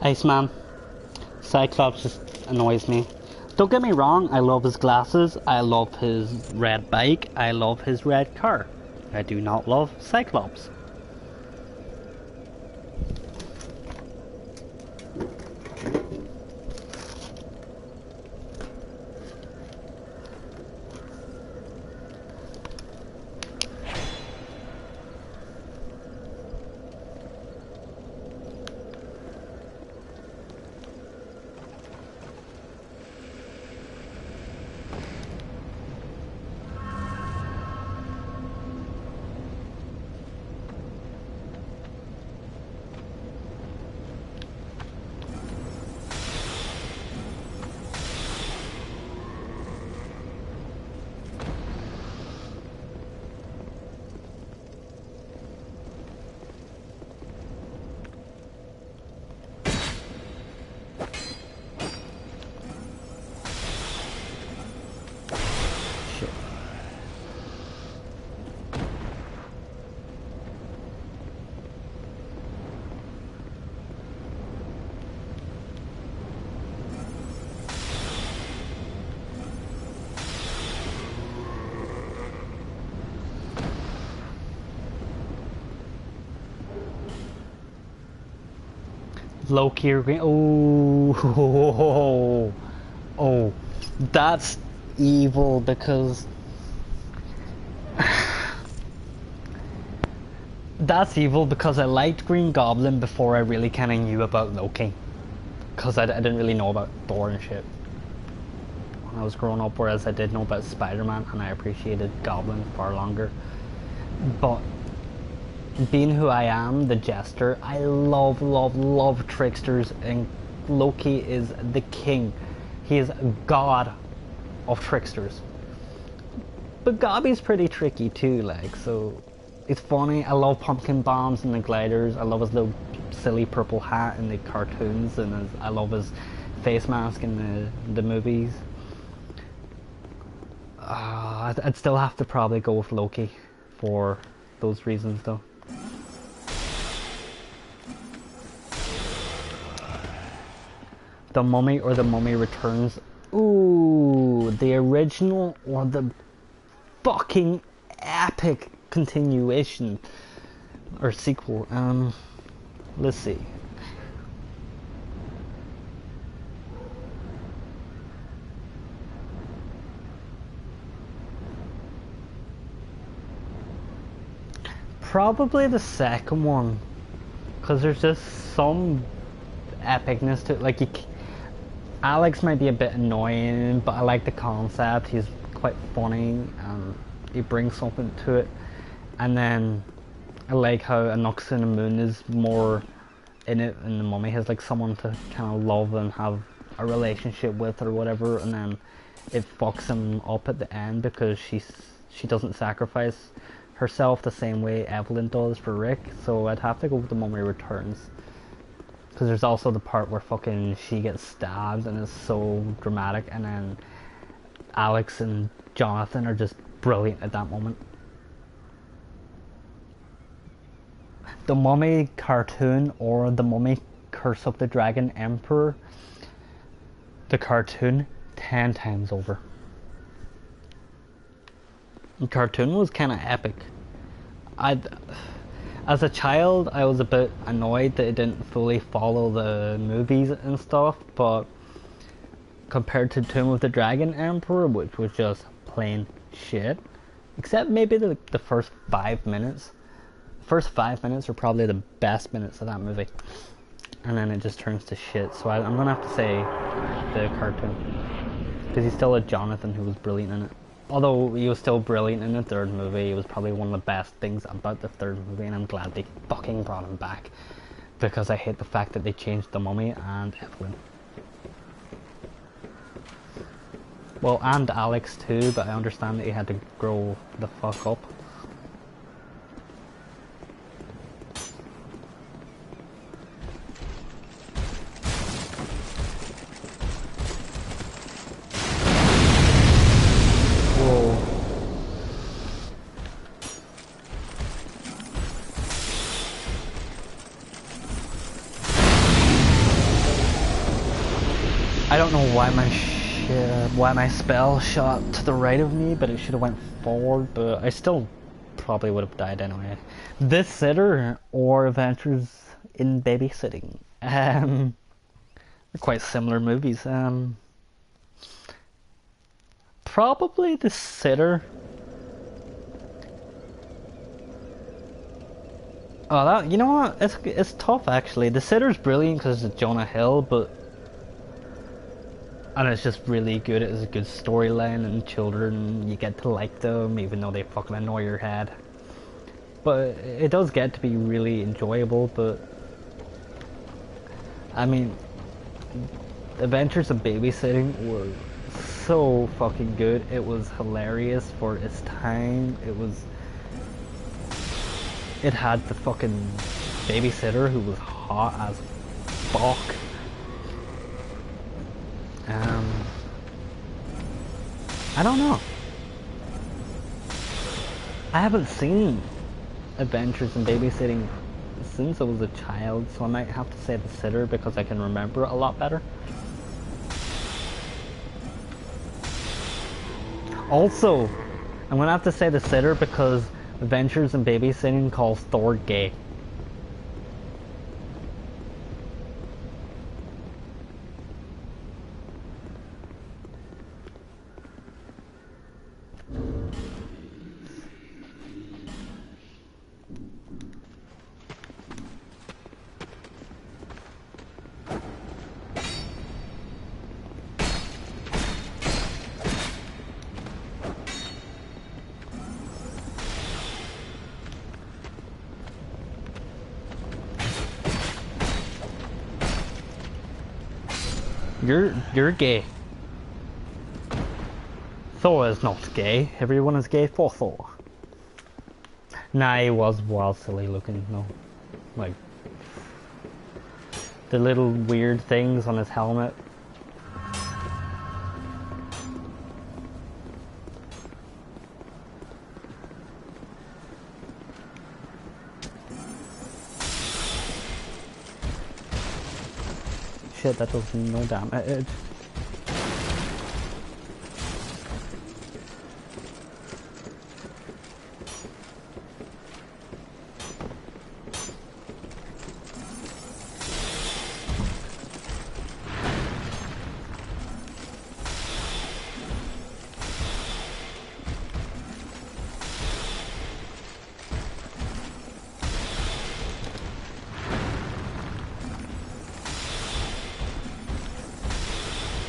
Iceman. Cyclops just annoys me. Don't get me wrong, I love his glasses, I love his red bike, I love his red car. I do not love Cyclops. Loki or Green. Oh, oh, that's evil because that's evil because I liked Green Goblin before I really kind of knew about Loki, because I didn't really know about Thor and shit when I was growing up, whereas I did know about Spider-Man and I appreciated Goblin far longer. But being who I am, the Jester, I love tricksters, and Loki is the king. He is a god of tricksters. But Gobby's pretty tricky too, like, so it's funny. I love pumpkin bombs and the gliders. I love his little silly purple hat in the cartoons, and I love his face mask in the movies. I'd still have to probably go with Loki for those reasons though. The Mummy or The Mummy Returns. Ooh, the original or the fucking epic continuation or sequel. Let's see. Probably the second one, because there's just some epicness to it. Like, Alex might be a bit annoying, but I like the concept. He's quite funny, and he brings something to it. And then I like how Anux and the Moon is more in it, and the Mummy has like someone to kind of love and have a relationship with or whatever, and then it fucks him up at the end because she doesn't sacrifice herself the same way Evelyn does for Rick. So I'd have to go with The Mummy Returns. Because there's also the part where fucking she gets stabbed and it's so dramatic, and then Alex and Jonathan are just brilliant at that moment. The Mummy cartoon or The Mummy Curse of the Dragon Emperor, the cartoon, 10 times over. The cartoon was kind of epic. As a child, I was a bit annoyed that it didn't fully follow the movies and stuff, but compared to Tomb of the Dragon Emperor, which was just plain shit, except maybe the first 5 minutes. The first 5 minutes are probably the best minutes of that movie, and then it just turns to shit. So I'm gonna have to say the cartoon, because he's still a Jonathan who was brilliant in it. Although he was still brilliant in the third movie, it was probably one of the best things about the third movie, and I'm glad they fucking brought him back, because I hate the fact that they changed the Mummy and Evelyn. Well, and Alex too, but I understand that he had to grow the fuck up. I don't know why my spell shot to the right of me, but it should have went forward, but I still probably would have died anyway. This Sitter or Adventures in Babysitting. They're quite similar movies. Probably The Sitter. Oh, you know what? It's tough actually. The Sitter's brilliant because it's Jonah Hill, and it's just really good. It's a good storyline, and children, you get to like them even though they fucking annoy your head. But it does get to be really enjoyable. But I mean, Adventures of Babysitting were so fucking good. It was hilarious for its time. It had the fucking babysitter who was hot as fuck. I don't know. I haven't seen Adventures in Babysitting since I was a child, so I might have to say The Sitter because I can remember it a lot better. Also, I'm gonna have to say The Sitter because Adventures in Babysitting calls Thor gay. You're gay. Thor is not gay. Everyone is gay for Thor. Nah, he was wild silly looking, no. Like the little weird things on his helmet. Shit, that does no damage.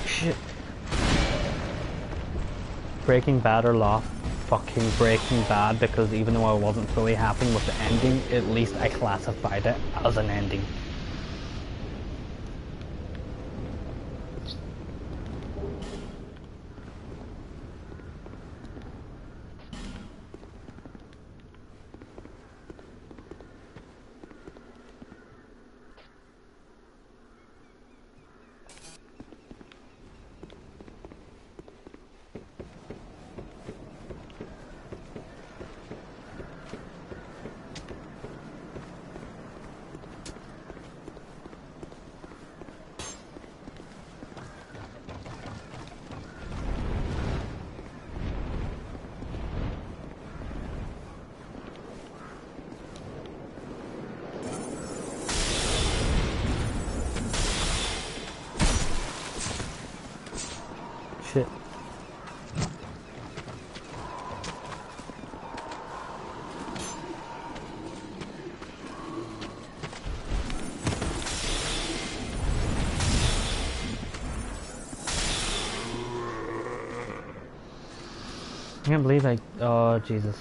Shit. Breaking Bad or Lost, fucking Breaking Bad, because even though I wasn't fully happy with the ending, at least I classified it as an ending. Shit. I can't believe oh Jesus.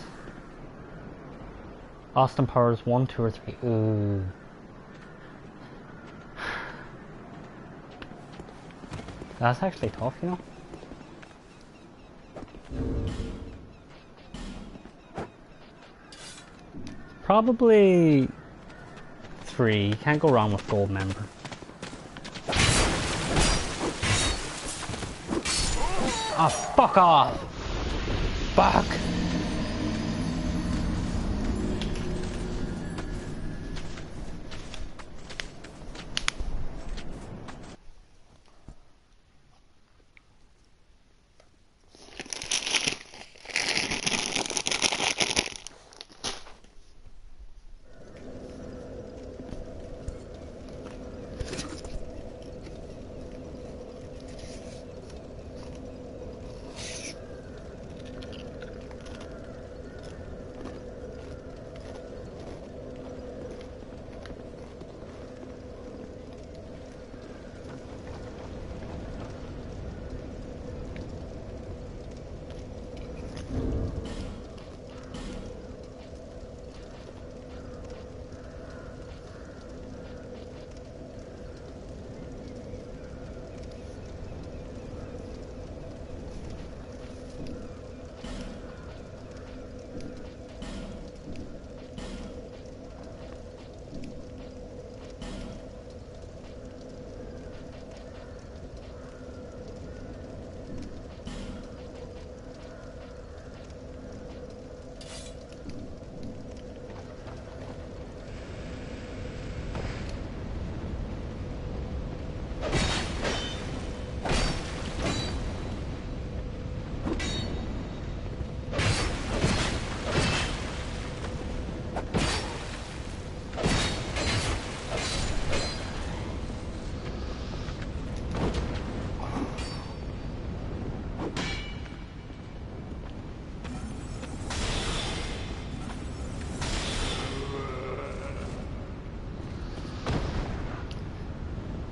Austin Powers 1, 2, or 3. Ooh. That's actually tough, you know? Probably 3. You can't go wrong with Gold Member. Oh, fuck off! Fuck!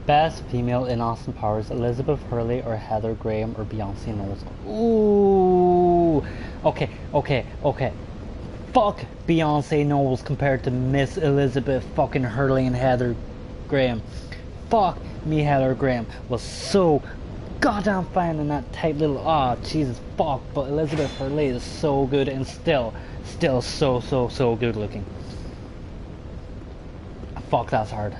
Best female in Austin Powers: Elizabeth Hurley or Heather Graham or Beyonce Knowles. Ooh. Okay. Fuck Beyonce Knowles compared to Miss Elizabeth fucking Hurley and Heather Graham. fuck me, Heather Graham was so goddamn fine in that tight little, oh Jesus fuck, but Elizabeth Hurley is so good and still so good looking. Fuck, that's hard.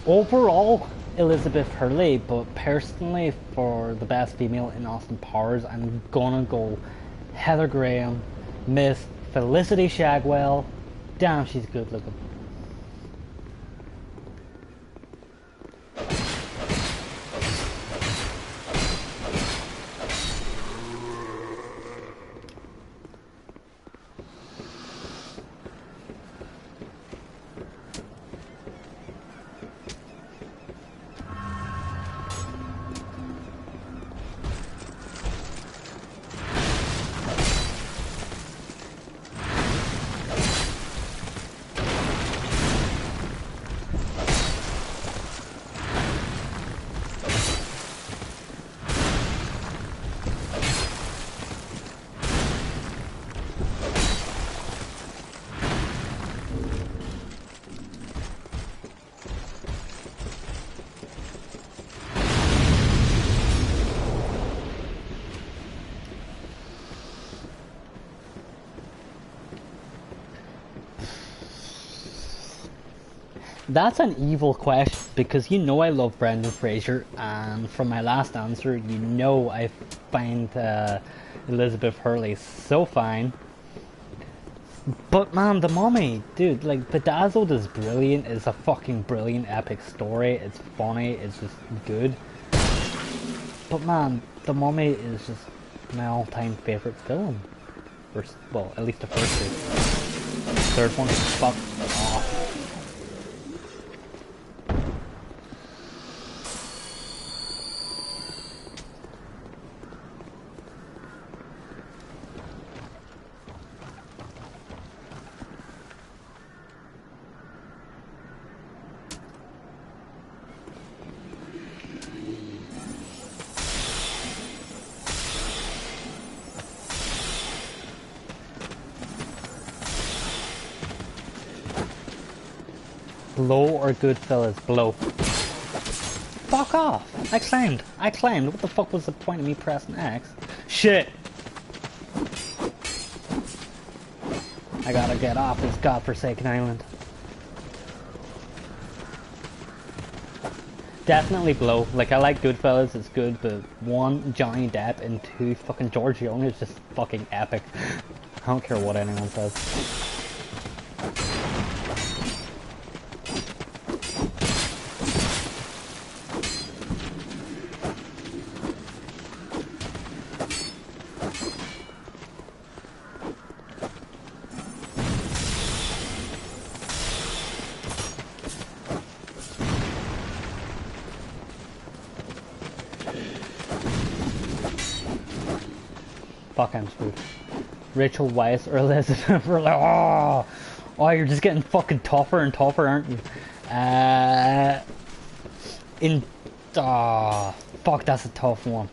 Overall, Elizabeth Hurley, but personally for the best female in Austin Powers, I'm gonna go Heather Graham, Miss Felicity Shagwell. Damn, she's good looking. That's an evil question, because you know I love Brendan Fraser, and from my last answer, you know I find Elizabeth Hurley so fine. But man, The Mummy, dude, like, Bedazzled is brilliant, it's a fucking brilliant epic story, it's funny, it's just good. But man, The Mummy is just my all-time favourite film. First, well, at least the first two. Third one is fuck off. Blow or Goodfellas? Blow. Fuck off! I climbed! What the fuck was the point of me pressing X? Shit! I gotta get off this godforsaken island. Definitely Blow. Like, I like Goodfellas, it's good, but one, Johnny Depp, and two, fucking George Young is just fucking epic. I don't care what anyone says. Fuck, I'm screwed. Rachel Weisz or Elizabeth were like, oh, you're just getting fucking tougher and tougher, aren't you? Fuck, that's a tough one.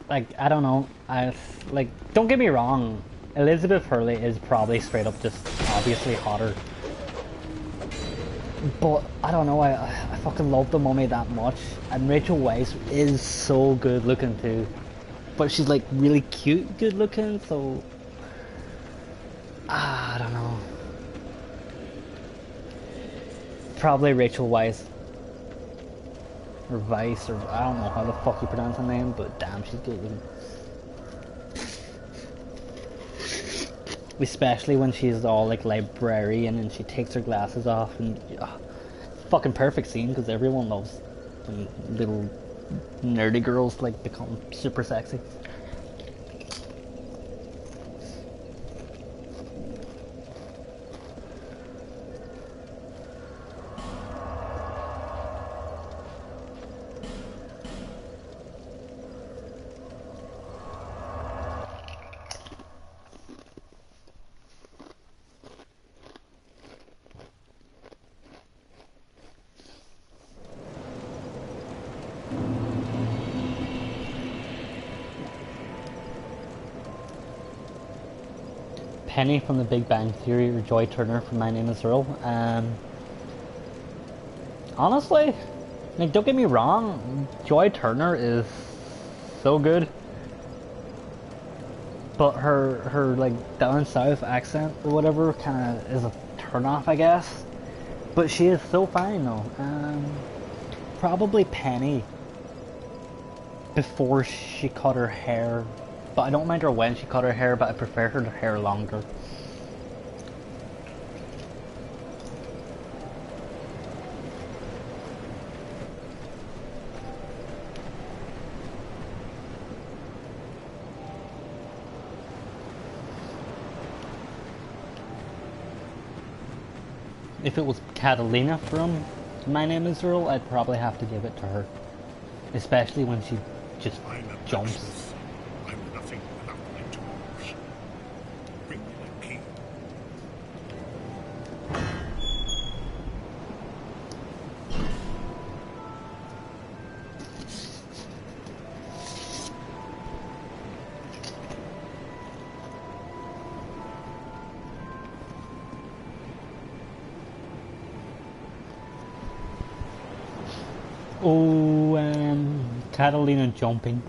Like, I don't know. Don't get me wrong. Elizabeth Hurley is probably straight up just obviously hotter. But I don't know. I fucking love The Mummy that much, and Rachel Weisz is so good looking too. But she's like really cute, good looking, so I don't know. Probably Rachel Weisz. Or Vice, or I don't know how the fuck you pronounce her name, but damn, she's good looking. Especially when she's all like librarian and she takes her glasses off, and fucking perfect scene, because everyone loves when little nerdy girls like become super sexy. Penny from The Big Bang Theory or Joy Turner from My Name is Earl. Honestly, like, don't get me wrong, Joy Turner is so good. But her like down south accent or whatever kind of is a turn off, I guess. But she is so fine though. Probably Penny before she cut her hair. But I don't mind her when she cut her hair, but I prefer her hair longer. If it was Catalina from My Name is Earl, I'd probably have to give it to her. Especially when she just jumps. I'm nothing without my tools. Bring me the key. Oh, Catalina jumping.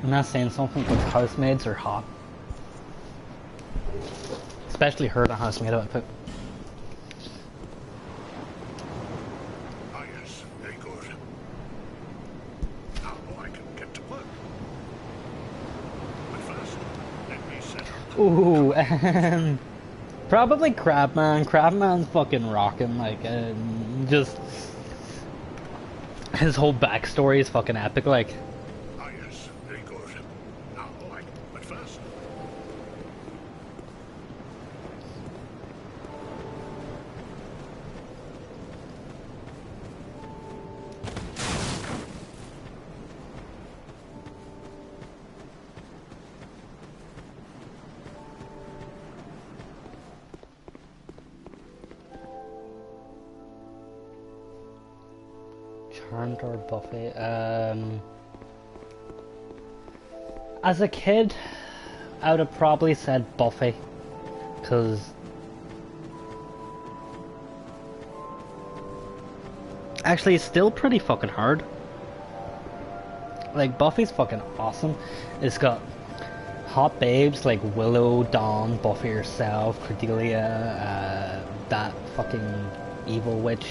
I'm not saying something, but housemaids are hot. Especially her, the housemaid outfit. Ah, yes, very good. Now I can get to work. But first, let me set up. Ooh, probably Crabman. Crabman's fucking rocking, like, just... His whole backstory is fucking epic, like... Ah, yes, very good. Now but first. Charmed or Buffy? As a kid, I would have probably said Buffy, because actually it's still pretty fucking hard. Like, Buffy's fucking awesome. It's got hot babes like Willow, Dawn, Buffy herself, Cordelia, that fucking evil witch.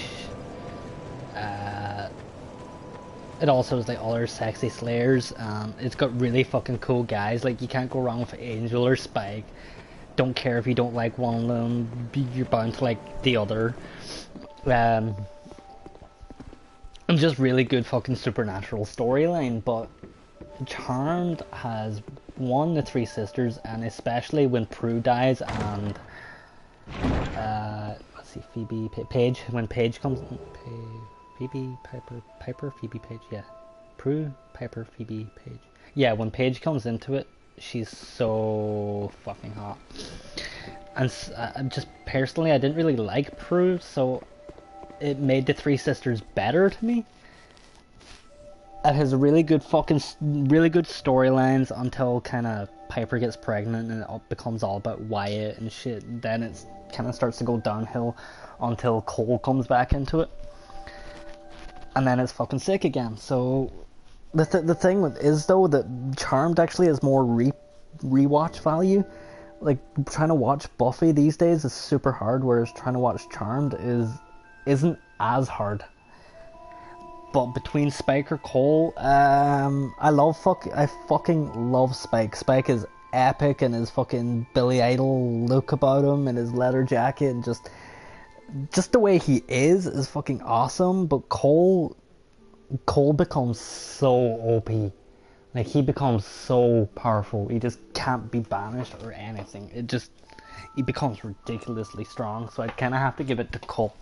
It also has like other sexy slayers. It's got really fucking cool guys. Like, you can't go wrong with Angel or Spike. Don't care if you don't like one of them. You're bound to like the other. And just really good fucking supernatural storyline. But Charmed has one, the three sisters, and especially when Prue dies and let's see, Phoebe, Paige. When Paige comes. Phoebe, Piper, Phoebe, Paige, yeah. Prue, Piper, Phoebe, Paige. Yeah, when Paige comes into it, she's so fucking hot. And just personally, I didn't really like Prue, so it made the three sisters better to me. It has really good storylines until kind of Piper gets pregnant and it becomes all about Wyatt and shit. Then it kind of starts to go downhill until Cole comes back into it. And then it's fucking sick again. So the thing is though that Charmed actually has more rewatch value. Like, trying to watch Buffy these days is super hard, whereas trying to watch Charmed isn't as hard. But between Spike or Cole, I fucking love Spike. Spike is epic, and his fucking Billy Idol look about him and his leather jacket and just the way he is fucking awesome. But Cole becomes so OP. Like, he becomes so powerful. He just can't be banished or anything. He becomes ridiculously strong. So I'd kind of have to give it to Cole.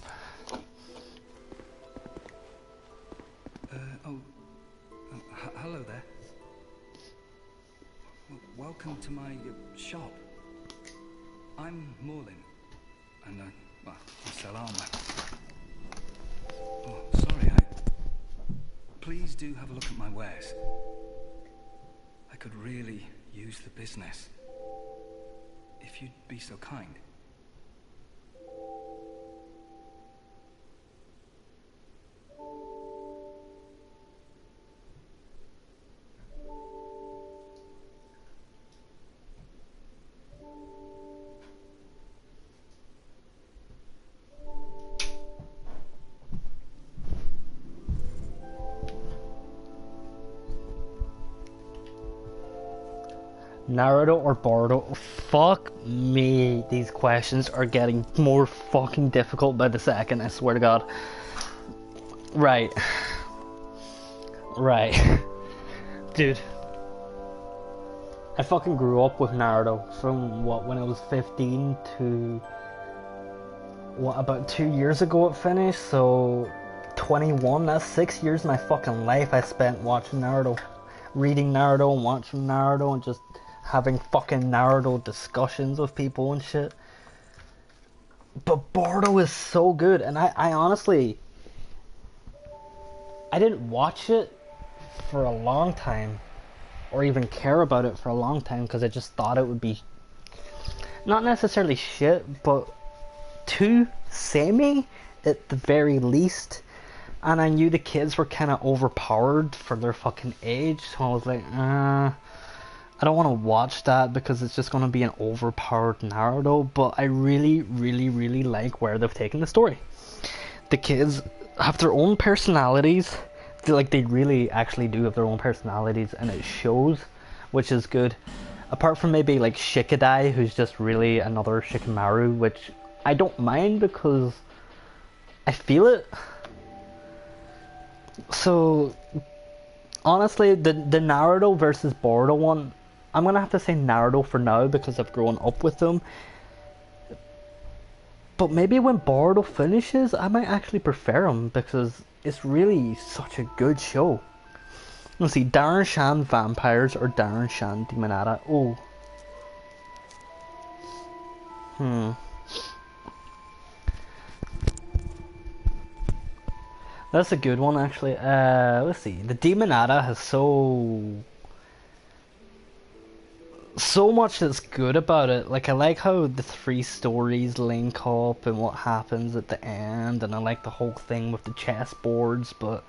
Hello there. Welcome to my shop. I'm Morlin, and I sell armor. Oh, sorry, please do have a look at my wares. I could really use the business. If you'd be so kind. Naruto or Boruto? Fuck me, these questions are getting more fucking difficult by the second, I swear to God. Right. Right. Dude. I fucking grew up with Naruto from what, when I was 15 to what, about 2 years ago it finished, so 21, that's 6 years of my fucking life I spent watching Naruto. Reading Naruto and watching Naruto and just having fucking Naruto discussions with people and shit. But Boruto is so good, and I honestly, I didn't watch it for a long time, or even care about it for a long time, because I just thought it would be, not necessarily shit, but too samey at the very least. And I knew the kids were kind of overpowered for their fucking age, so I was like, I don't want to watch that because it's just going to be an overpowered Naruto. But I really, really, really like where they've taken the story. The kids have their own personalities. They really actually do have their own personalities, and it shows, which is good. Apart from maybe like Shikadai, who's just really another Shikamaru, which I don't mind because I feel it. So honestly, the Naruto versus Boruto one, I'm gonna have to say Naruto for now because I've grown up with them. But maybe when Boruto finishes, I might actually prefer him because it's really such a good show. Let's see, Darren Shan Vampires or Darren Shan Demonata. Oh. That's a good one actually. Let's see. The Demonata has so much that's good about it. Like, I like how the three stories link up and what happens at the end, and I like the whole thing with the chessboards, but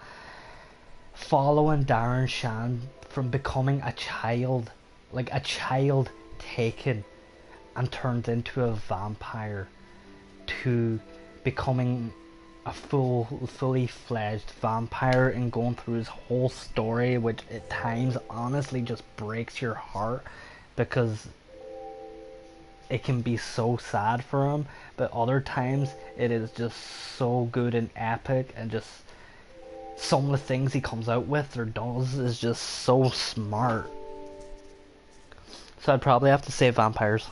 following Darren Shan from becoming a child, like a child taken and turned into a vampire, to becoming a fully fledged vampire and going through his whole story, which at times honestly just breaks your heart because it can be so sad for him, but other times it is just so good and epic, and just some of the things he comes out with or does is just so smart. So I'd probably have to say vampires.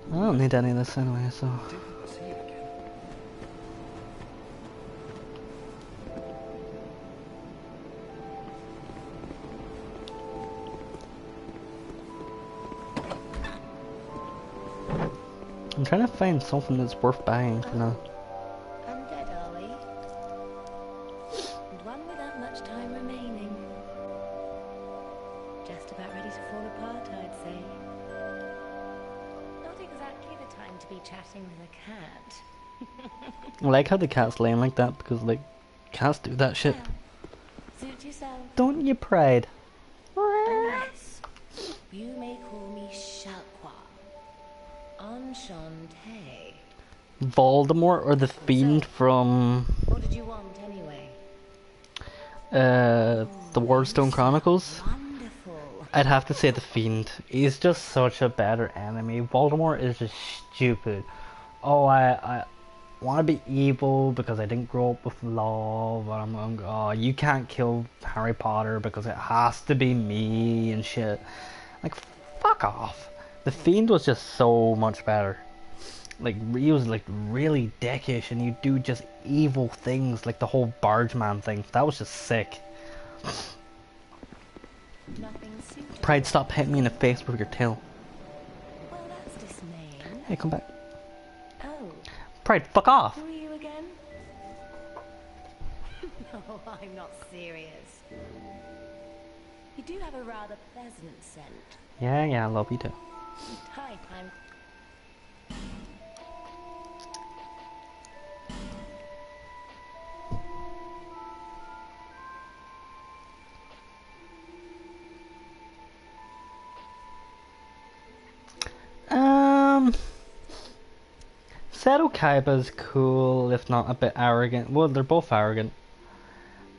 I don't need any of this anyway, so... I'm trying to find something that's worth buying for now. Undead, are we? And one without much time remaining. Just about ready to fall apart, I'd say. Not exactly the time to be chatting with a cat. I like how the cat's laying like that because, like, cats do that shit. Suit yourself. Don't you, Pride? Unless you may call me Shalqua. Enchanté. Voldemort or the Fiend from What did you want anyway? the Wardstone Chronicles? Wonderful. I'd have to say the Fiend. He's just such a better enemy. Voldemort is just stupid. Oh, I want to be evil because I didn't grow up with love. And oh, you can't kill Harry Potter because it has to be me and shit. Like, fuck off. The Fiend was just so much better. Like, he was like really dickish, and you do just evil things, like the whole Bargeman thing. That was just sick. Nothing suitable. Pride, stop hitting me in the face with your tail. Well, that's dismaying. Hey, come back. Oh, Pride, fuck off! who are you again? No, I'm not serious. You do have a rather pleasant scent. Yeah, I love you too. Hi, I'm... Seto Kaiba's cool, if not a bit arrogant. Well, they're both arrogant.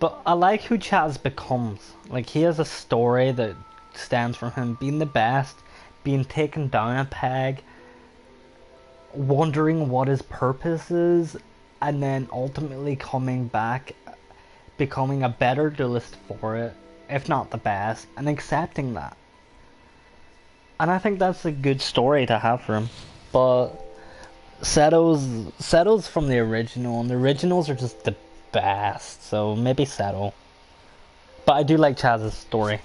But I like who Chaz becomes. Like, he has a story that stems from him being the best, being taken down a peg, wondering what his purpose is, and then ultimately coming back, becoming a better duelist for it, if not the best, and accepting that. And I think that's a good story to have for him. But Seto's from the original, and the originals are just the best, so maybe Seto. But I do like Chaz's story.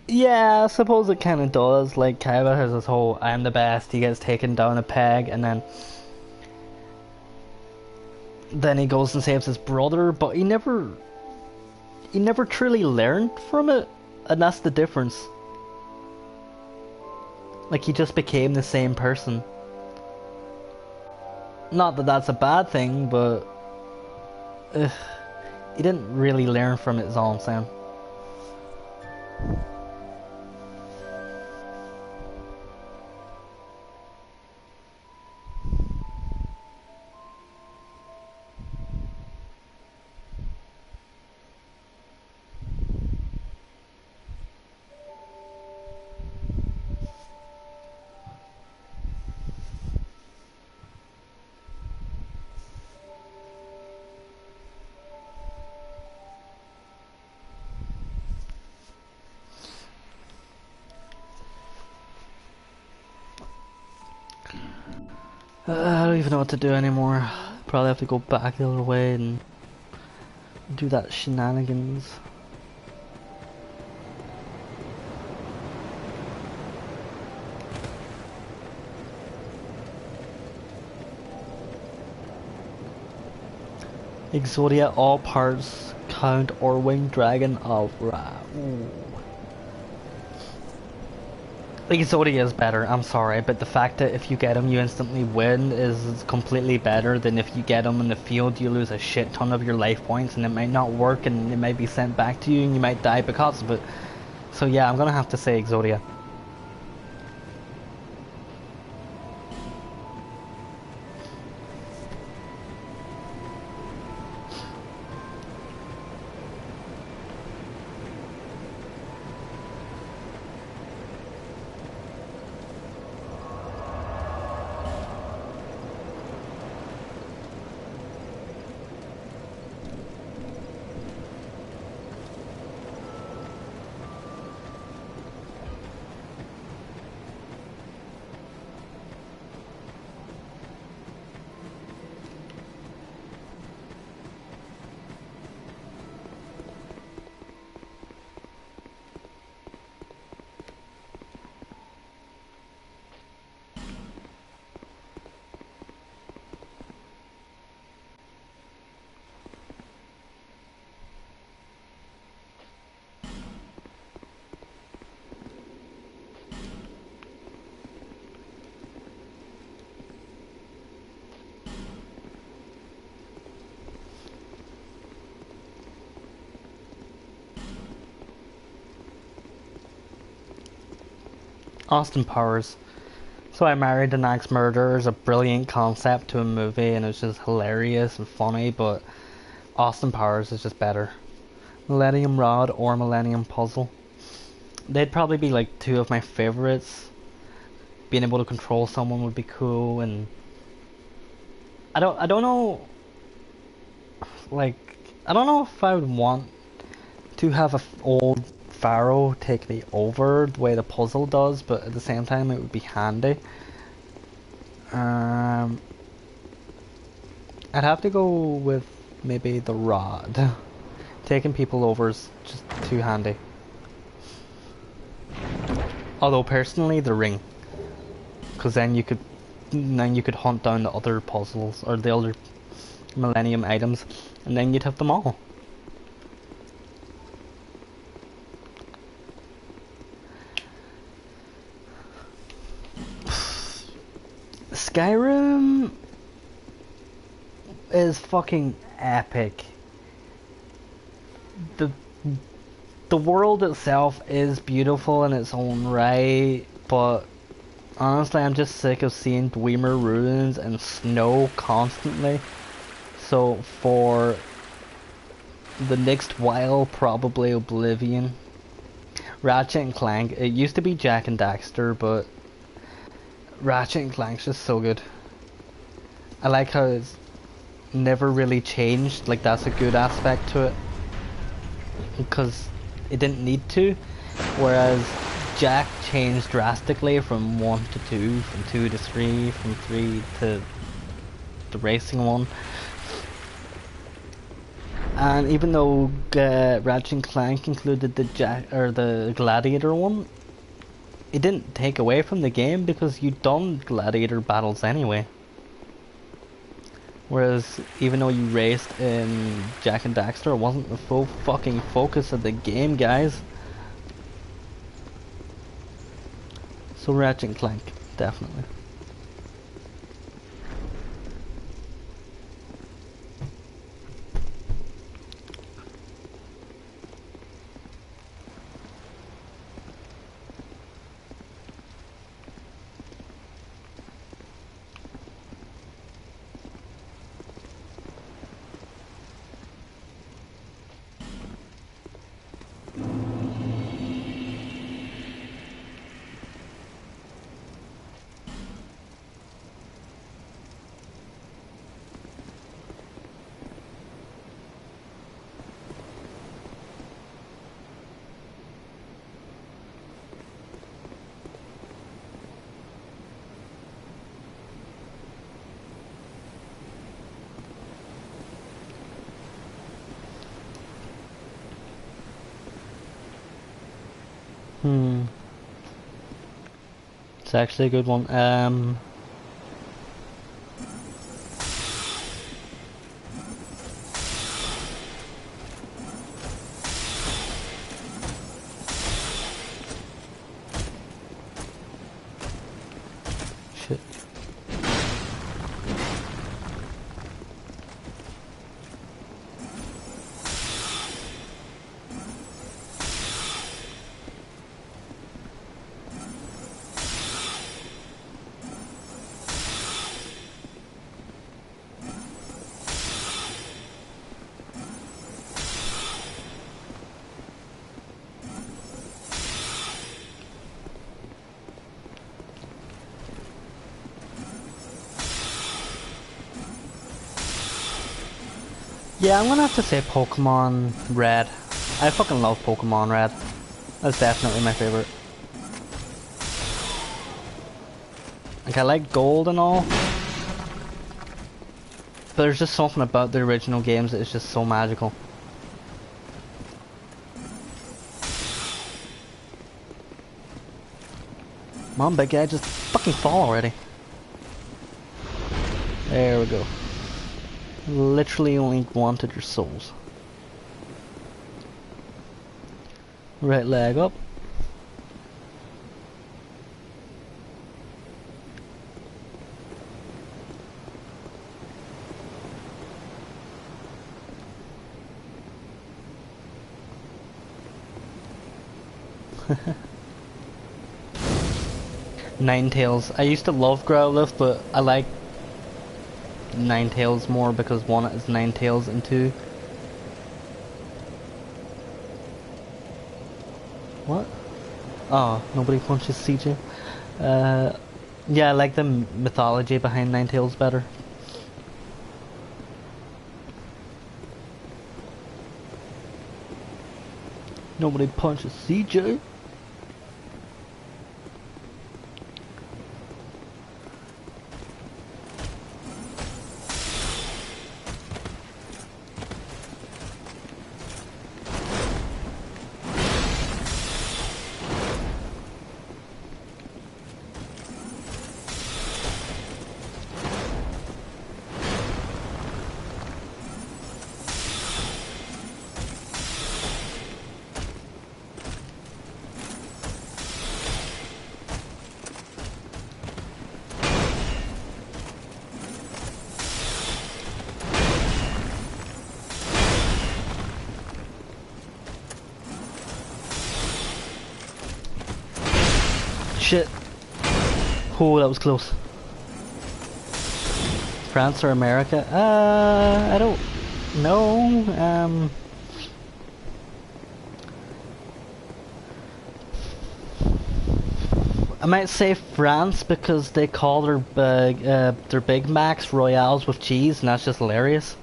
Yeah, I suppose it kind of does. Like, Kaiba has this whole "I'm the best," he gets taken down a peg, and then he goes and saves his brother, but he never truly learned from it, and that's the difference. Like, he just became the same person. Not that that's a bad thing, but he didn't really learn from it, is all I'm saying. I don't even know what to do anymore. Probably have to go back the other way and do that shenanigans. Exodia, all parts count, or winged dragon of Ra. Ooh. Exodia is better, I'm sorry, but the fact that if you get him you instantly win is completely better than if you get him in the field you lose a shit ton of your life points and it might not work and it might be sent back to you and you might die because of it. So yeah, I'm gonna have to say Exodia. Austin Powers. So I Married an Axe Murderer is a brilliant concept to a movie and it's just hilarious and funny, but Austin Powers is just better. Millennium Rod or Millennium Puzzle. They'd probably be like two of my favorites. Being able to control someone would be cool, and I don't know like, I don't know if I would want to have a old Pharaoh take me over the way the puzzle does, but at the same time it would be handy. I'd have to go with maybe the rod. Taking people over is just too handy. Although personally, the ring, because then you could hunt down the other puzzles or the other Millennium items, and then you'd have them all. Skyrim is fucking epic. The world itself is beautiful in its own right, but honestly I'm just sick of seeing Dwemer ruins and snow constantly. So for the next while, probably Oblivion. Ratchet and Clank, it used to be Jak and Daxter, but Ratchet and Clank's just so good. I like how it's never really changed, like that's a good aspect to it. Because it didn't need to, whereas Jak changed drastically from 1 to 2, from 2 to 3, from 3 to the racing one. And even though Ratchet and Clank included the Gladiator one, it didn't take away from the game because you'd done Gladiator battles anyway. Whereas even though you raced in Jak and Daxter, it wasn't the full fucking focus of the game, guys. So Ratchet and Clank, definitely. It's actually a good one. Shit. Yeah, I'm gonna have to say Pokemon Red. I fucking love Pokemon Red. That's definitely my favorite. Like, I like Gold and all, but there's just something about the original games that is just so magical. Come on, big guy, just fucking fall already. There we go. Literally only wanted your souls. Right leg up. Ninetales. I used to love Growlithe, but I like Ninetales more because one, it is Ninetales, and two, what? Oh, nobody punches CJ. Yeah, I like the mythology behind Ninetales better. Nobody punches CJ. Shit. Oh, that was close. France or America? I don't know. I might say France because they call their Big Macs Royales with cheese, and that's just hilarious.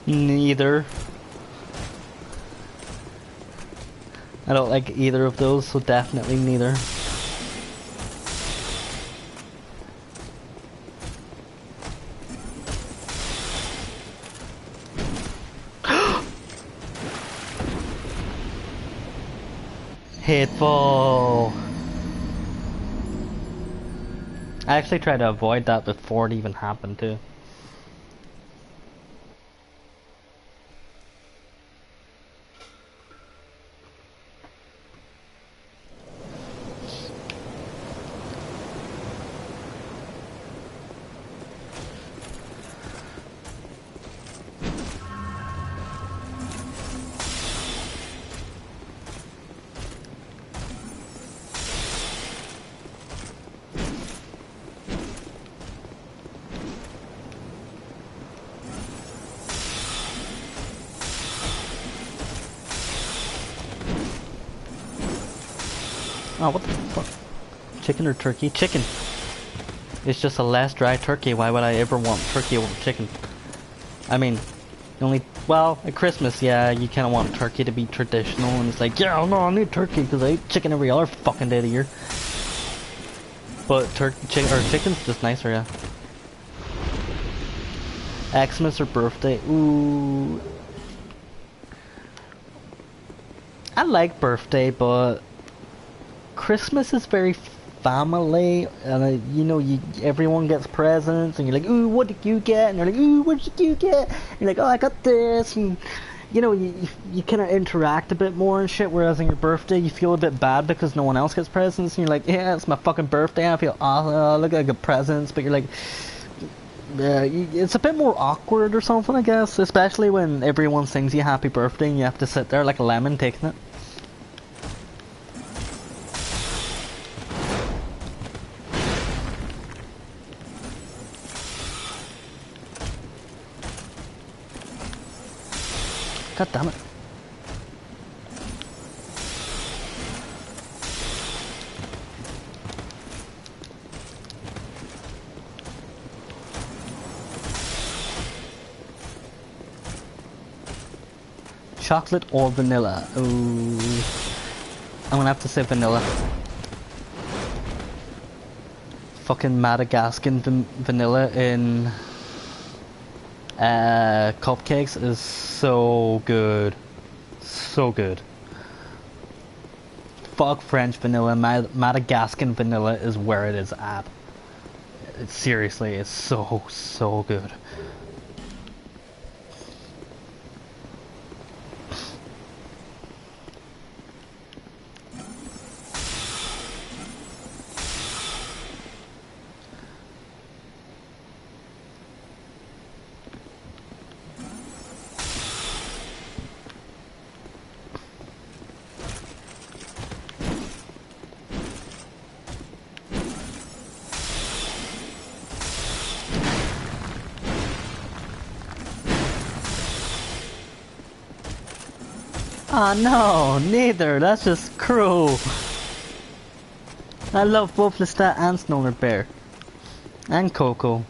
Neither. I don't like either of those, so definitely neither. Hateful. I actually tried to avoid that before it even happened too. Oh, what the fuck? Chicken or turkey? Chicken! It's just a less dry turkey. Why would I ever want turkey over chicken? I mean, well, at Christmas, yeah, you kind of want turkey to be traditional, and it's like, yeah, no, I need turkey because I eat chicken every other fucking day of the year. But chicken's just nicer, yeah. Xmas or birthday? Ooh. I like birthday, but Christmas is very family, and you know, everyone gets presents, and you're like, ooh, what did you get? And you're like, ooh, what did you get? And you're like, oh, I got this, and you know, you kind of interact a bit more and shit. Whereas on your birthday, you feel a bit bad because no one else gets presents, and you're like, yeah, it's my fucking birthday. I feel awesome. I look like I get presents, but you're like, yeah, it's a bit more awkward or something, I guess. Especially when everyone sings you happy birthday, and you have to sit there like a lemon taking it. God damn it. Chocolate or vanilla? Ooh. I'm gonna have to say vanilla. Fucking Madagascar vanilla in cupcakes is so good. So good. Fuck French vanilla. Madagascar vanilla is where it is at. Seriously, it's so good. Ah, no, neither. That's just cruel. I love both Lestat and Snowy Bear. And Coco.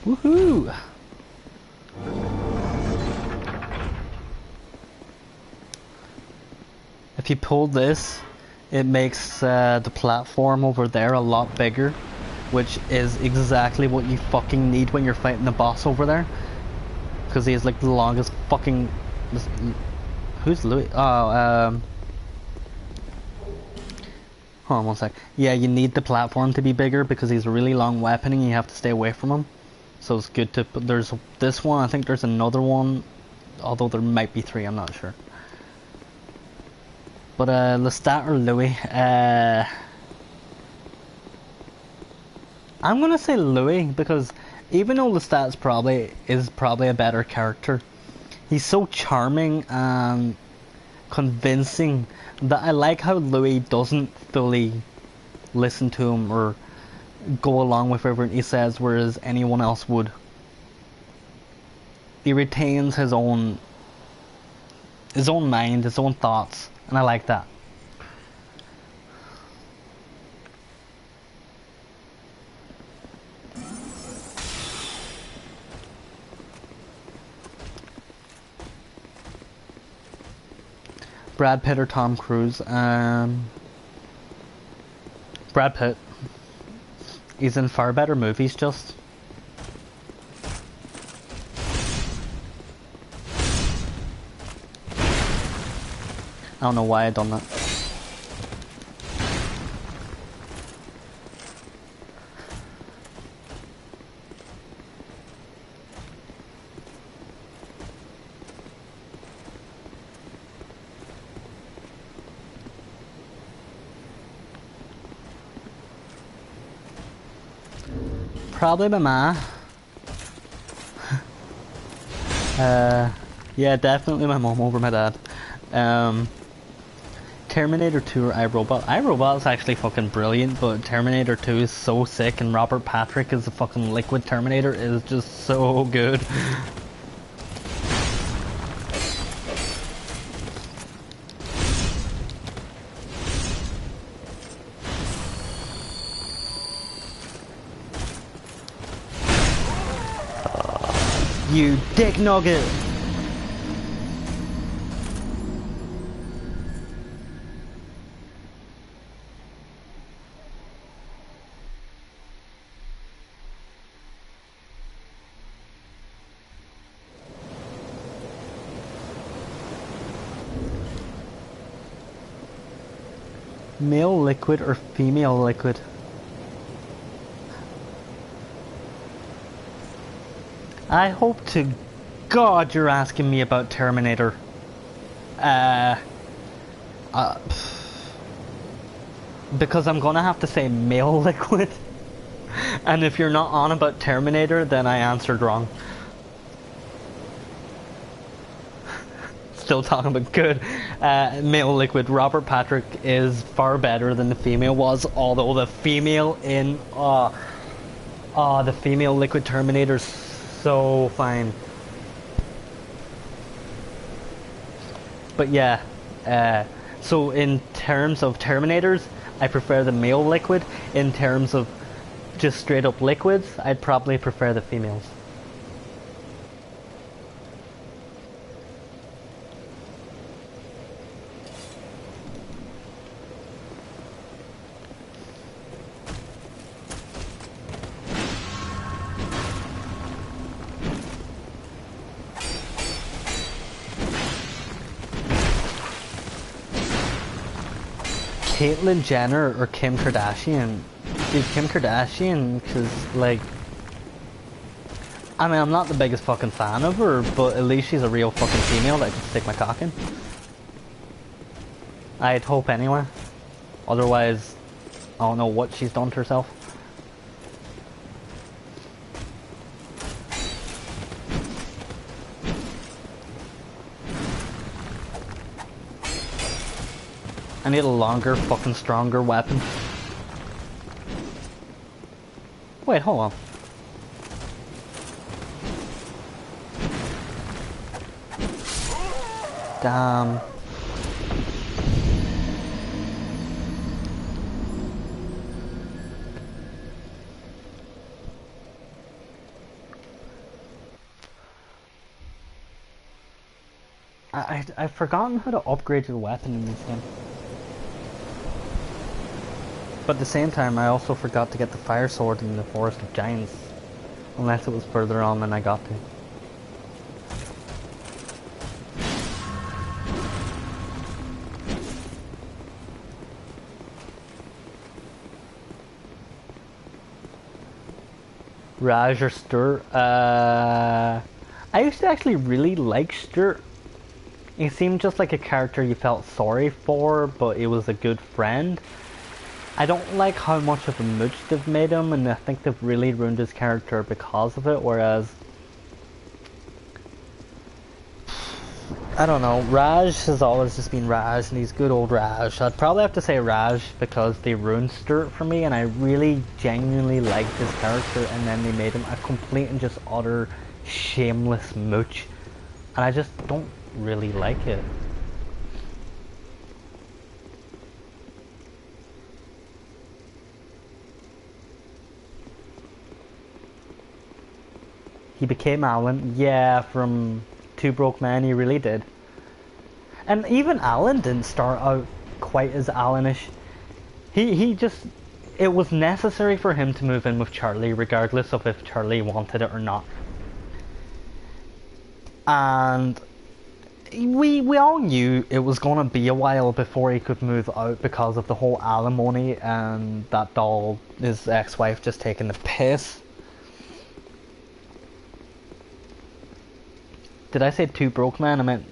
Woohoo! If you pull this, it makes the platform over there a lot bigger, which is exactly what you fucking need when you're fighting the boss over there. Because he has like the longest fucking... Who's Louis? Oh, hold on one sec. Yeah, you need the platform to be bigger because he's a really long weapon and you have to stay away from him. So it's good to put, there's this one, I think there's another one, although there might be 3, I'm not sure. But Lestat or Louis, I'm gonna say Louis because even though Lestat is probably a better character, he's so charming and convincing that I like how Louis doesn't fully listen to him or go along with everything he says, whereas anyone else would. He retains his own mind, his own thoughts, and I like that. Brad Pitt or Tom Cruise? Brad Pitt. He's in far better movies, just. I don't know why I done that. Probably my ma. Yeah, definitely my mom over my dad. Terminator 2 or iRobot. iRobot is actually fucking brilliant, but Terminator 2 is so sick, and Robert Patrick as the fucking liquid Terminator is just so good. You dick nugget! Male liquid or female liquid? I hope to God you're asking me about Terminator. Because I'm gonna have to say male liquid. And if you're not on about Terminator, then I answered wrong. Still talking about good. Male liquid. Robert Patrick is far better than the female was, although the female in the female liquid Terminator's so fine. But yeah, so in terms of Terminators, I prefer the male liquid. In terms of just straight up liquids, I'd probably prefer the females. Caitlyn Jenner or Kim Kardashian? Dude, Kim Kardashian, because, like, I mean, I'm not the biggest fucking fan of her, but at least she's a real fucking female that I can stick my cock in. I'd hope anyway. Otherwise, I don't know what she's done to herself. I need a longer, fucking stronger weapon. Wait, hold on. Damn. I've forgotten how to upgrade your weapon in this game. But at the same time, I also forgot to get the fire sword in the Forest of Giants. Unless it was further on than I got to. Raj or Stuart? I used to actually really like Stuart. He seemed just like a character you felt sorry for, but he was a good friend. I don't like how much of a mooch they've made him, and I think they've really ruined his character because of it, whereas... I don't know, Raj has always just been Raj, and he's good old Raj. I'd probably have to say Raj because they ruined Stuart for me, and I really genuinely liked his character, and then they made him a complete and just utter shameless mooch. And I just don't really like it. He became Alan. Yeah, from Two Broke Men, he really did. And even Alan didn't start out quite as Alanish. He just... It was necessary for him to move in with Charlie, regardless of if Charlie wanted it or not. And... We all knew it was gonna be a while before he could move out because of the whole alimony and that doll, his ex-wife, just taking the piss. Did I say 2 broke men? I meant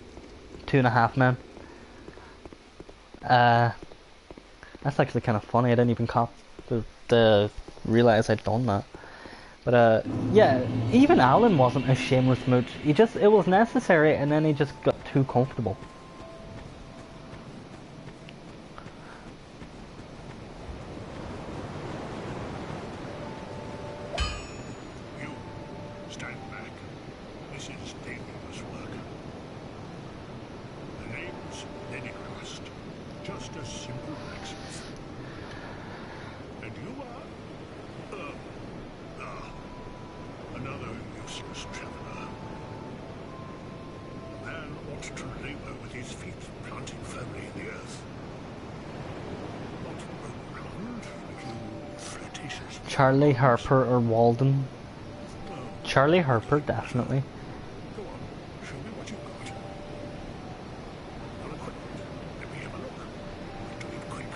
2.5 men. That's actually kind of funny. I didn't even realize I'd done that. But yeah, even Alan wasn't a shameless mooch. It was necessary, and then he just got too comfortable. You, stand back. This is dangerous work. The name's Lennycrust. Just a simple blacksmith. And you are... another useless traveler. A man ought to labor with his feet planted firmly in the earth. Not roam around like you flirtatious... Charlie, Harper, or Walden? Charlie Harper, definitely. Go on, show me what you've got. Your equipment. Let me have a look. Do it quick.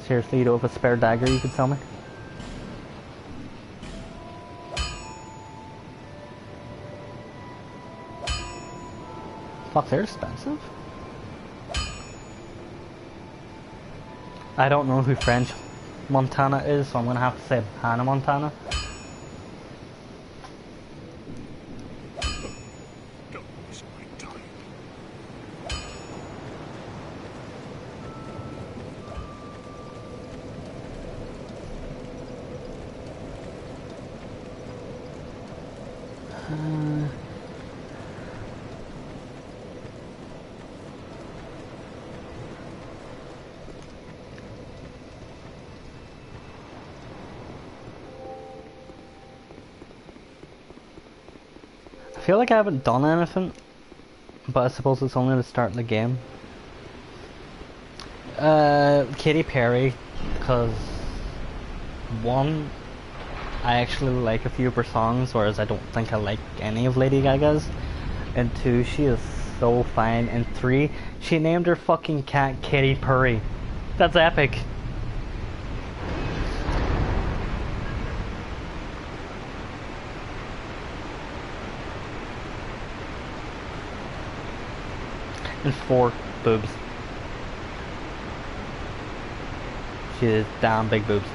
Seriously, you don't have a spare dagger you could sell me? Fuck, they're expensive. I don't know who French Montana is, so I'm gonna have to say Hannah Montana. Don't waste my time. I feel like I haven't done anything, but I suppose it's only the start of the game. Katy Perry, because one, I actually like a few of her songs, whereas I don't think I like any of Lady Gaga's. And 2, she is so fine. And 3, she named her fucking cat Katy Perry. That's epic. And 4, boobs. She has damn big boobs.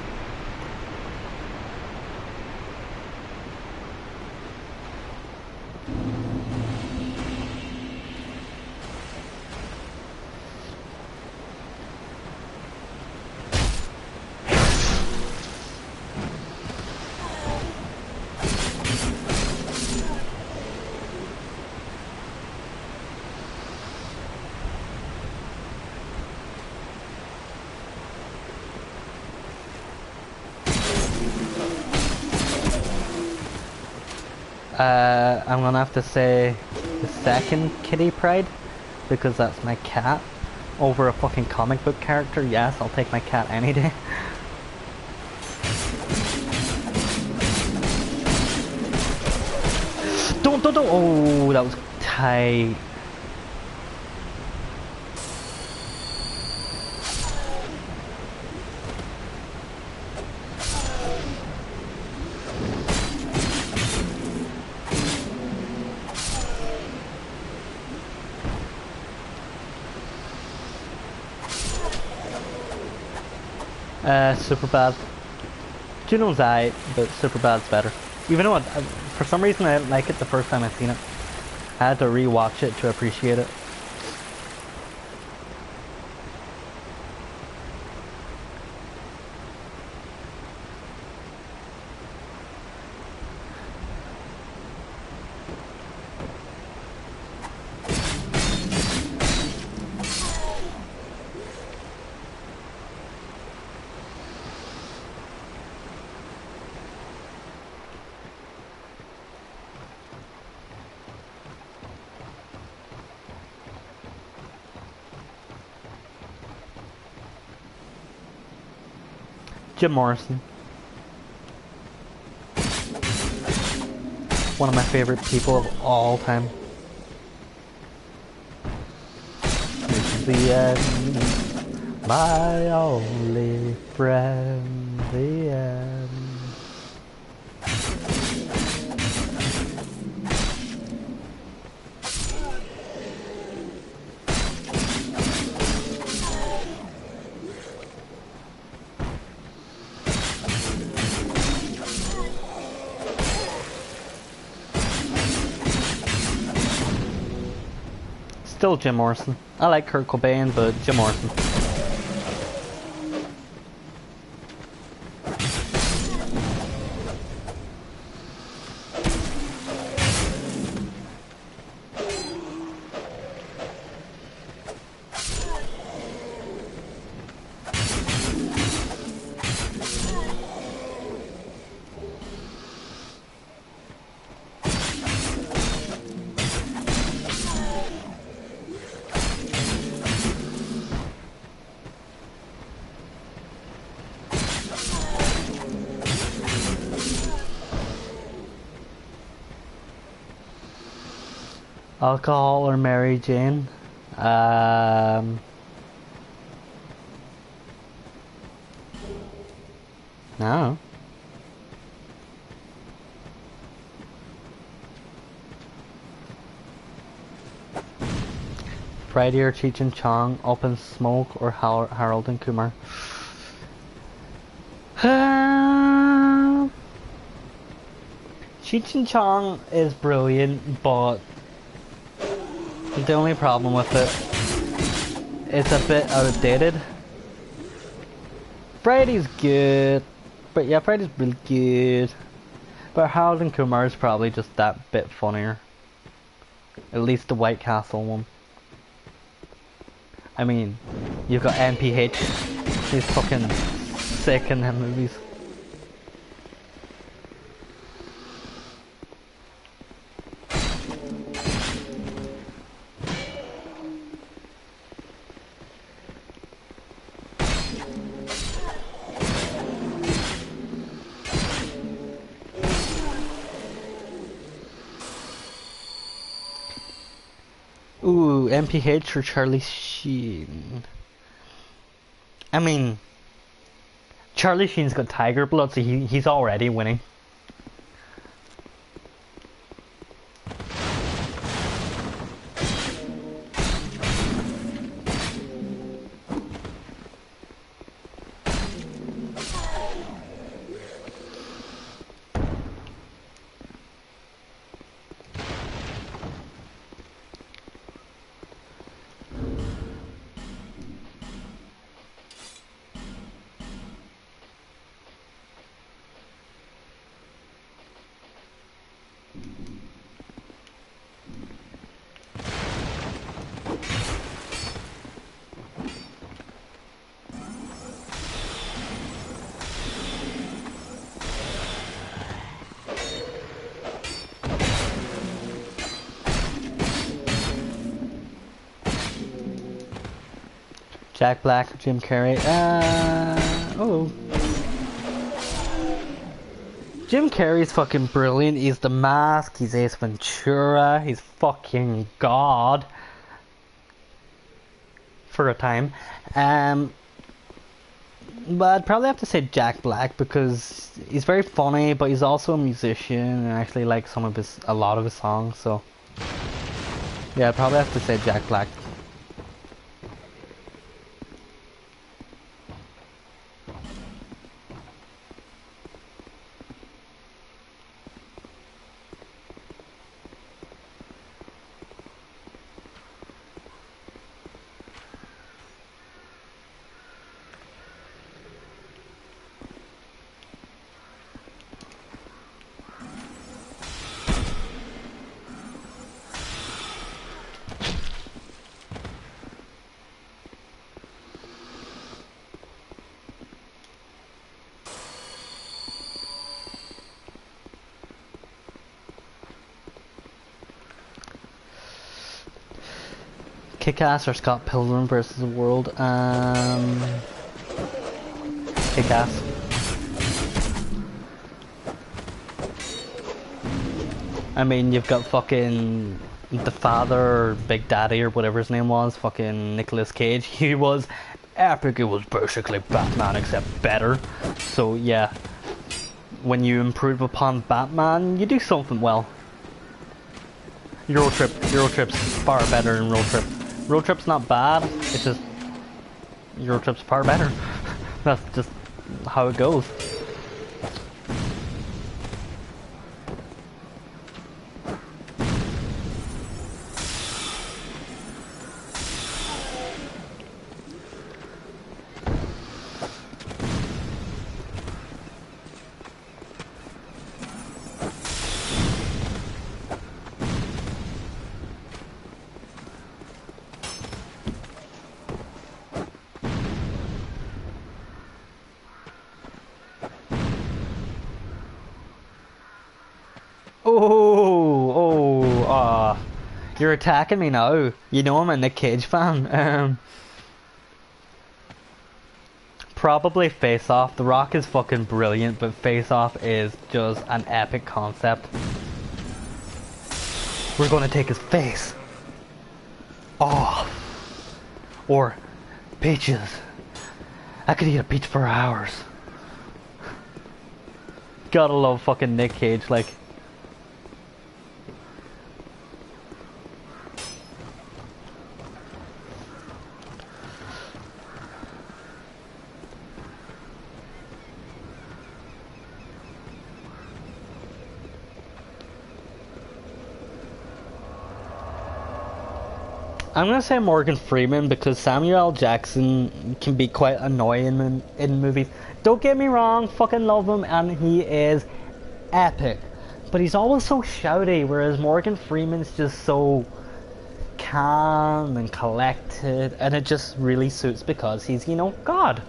I'm gonna have to say the second Kitty Pride, because that's my cat. Over a fucking comic book character, yes, I'll take my cat any day. Don't, oh, that was tight. Super bad. Juno's aight, but super bad's better. Even though for some reason I didn't like it the first time I seen it. I had to re-watch it to appreciate it. Jim Morrison. One of my favorite people of all time. This is the end, my only friend, the end. Still Jim Morrison. I like Kurt Cobain, but Jim Morrison. Alcohol or Mary Jane? No. Friday or Cheech and Chong, Open Smoke or Harold and Kumar? Cheech and Chong is brilliant, but the only problem with it, it's a bit outdated. Friday's good, but yeah, Friday's really good. But Harold and Kumar is probably just that bit funnier. At least the White Castle one. I mean, you've got NPH. He's fucking sick in them movies. Ooh, MPH for Charlie Sheen. I mean, Charlie Sheen's got tiger blood, so he's already winning. Jack Black, Jim Carrey. Oh. Jim Carrey's fucking brilliant. He's The Mask, he's Ace Ventura, he's fucking God. For a time. But I'd probably have to say Jack Black because he's very funny, but he's also a musician and I actually like a lot of his songs, so. Yeah, I'd probably have to say Jack Black. Kick-Ass or Scott Pilgrim versus the World? Kick-Ass. I mean, you've got fucking the father or Big Daddy or whatever his name was, fucking Nicolas Cage. He was epic. It was basically Batman except better. So yeah, when you improve upon Batman, you do something well. Euro Trip's far better than Road Trip. Road Trip's not bad, it's just Euro Trip's far better. That's just how it goes. You're attacking me now. You know I'm a Nick Cage fan. Probably Face Off. The Rock is fucking brilliant, but Face Off is just an epic concept. We're gonna take his face off. Or peaches. I could eat a peach for hours. Gotta love fucking Nick Cage, like. I'm gonna say Morgan Freeman because Samuel L. Jackson can be quite annoying in movies. Don't get me wrong, fucking love him and he is epic. But he's always so shouty, whereas Morgan Freeman's just so calm and collected, and it just really suits because he's, you know, God.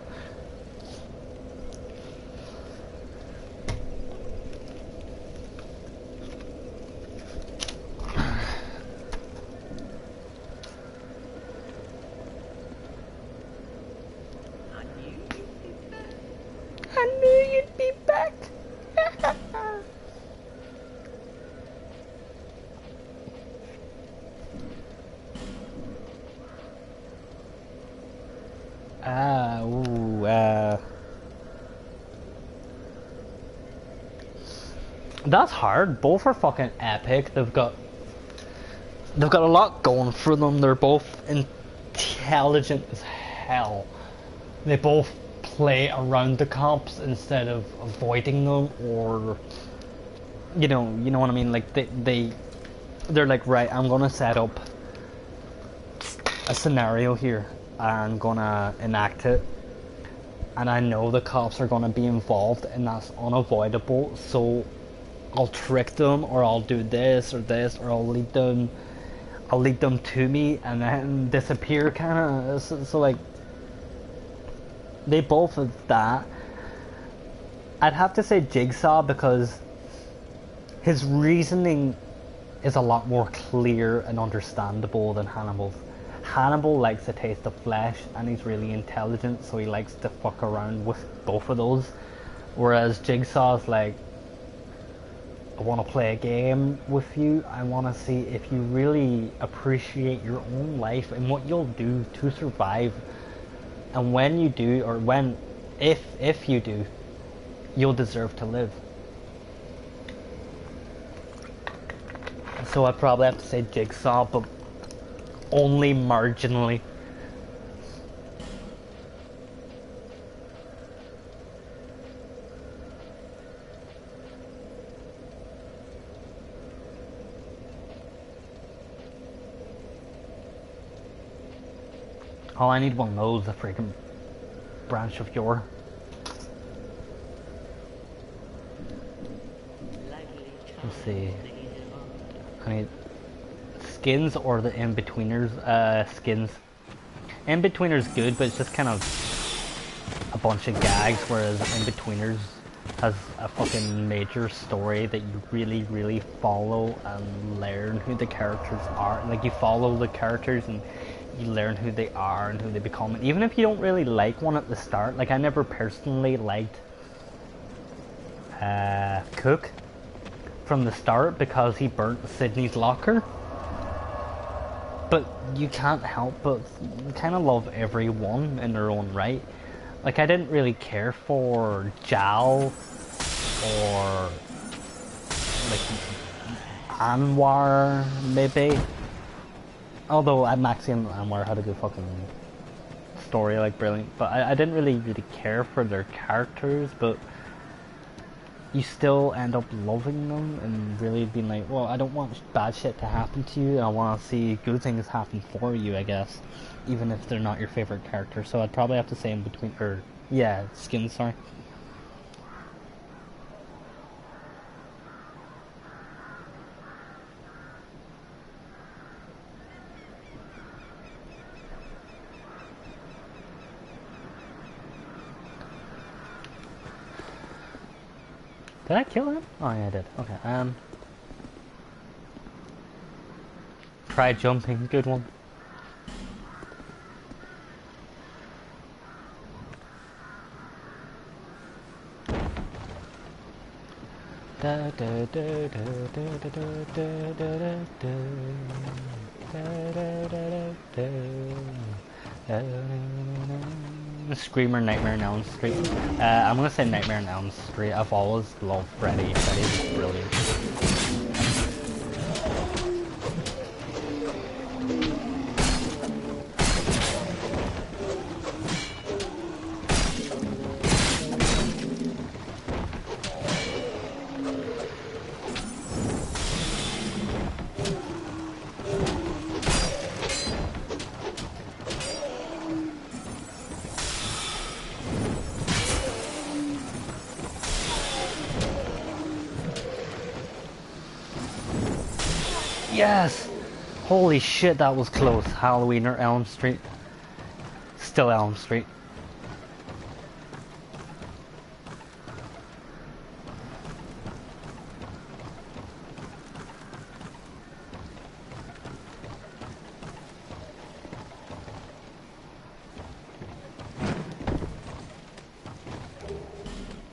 That's hard. Both are fucking epic. They've got a lot going for them. They're both intelligent as hell. They both play around the cops instead of avoiding them, or you know what I mean. Like they're like, right, I'm gonna set up a scenario here. I'm gonna enact it, and I know the cops are gonna be involved, and that's unavoidable. So I'll trick them, or I'll do this, or I'll lead them to me, and then disappear, kind of. So like, they both have that. I'd have to say Jigsaw, because his reasoning is a lot more clear and understandable than Hannibal's. Hannibal likes to taste the flesh, and he's really intelligent, so he likes to fuck around with both of those. Whereas Jigsaw's like, I want to play a game with you. I want to see if you really appreciate your own life and what you'll do to survive. And when you do, or if you do, you'll deserve to live. So I probably have to say Jigsaw, but only marginally. Oh, I need one of those, a freaking branch of yore. Let's see. I need skins or the in-betweeners. Skins. In-betweeners good, but it's just kind of a bunch of gags, whereas in-betweeners has a fucking major story that you really follow and learn who the characters are. Like, you follow the characters and you learn who they are and who they become. And even if you don't really like one at the start, like I never personally liked Cook from the start because he burnt Sydney's locker. But you can't help but kind of love everyone in their own right. Like, I didn't really care for Jal or like Anwar, maybe. Although Maxi and Anwar had a good fucking story, like brilliant. But I didn't really care for their characters, but you still end up loving them and really being like, well, I don't want bad shit to happen to you. I want to see good things happen for you, I guess. Even if they're not your favorite character. So I'd probably have to say in between, or yeah, Skins, sorry. Did I kill him? Oh yeah, I did. Okay, try jumping, good one. Screamer, Nightmare on Elm Street. I'm gonna say Nightmare on Elm Street. I've always loved Freddy. Freddy's brilliant. Yes! Holy shit, that was close. Halloween or Elm Street. Still Elm Street.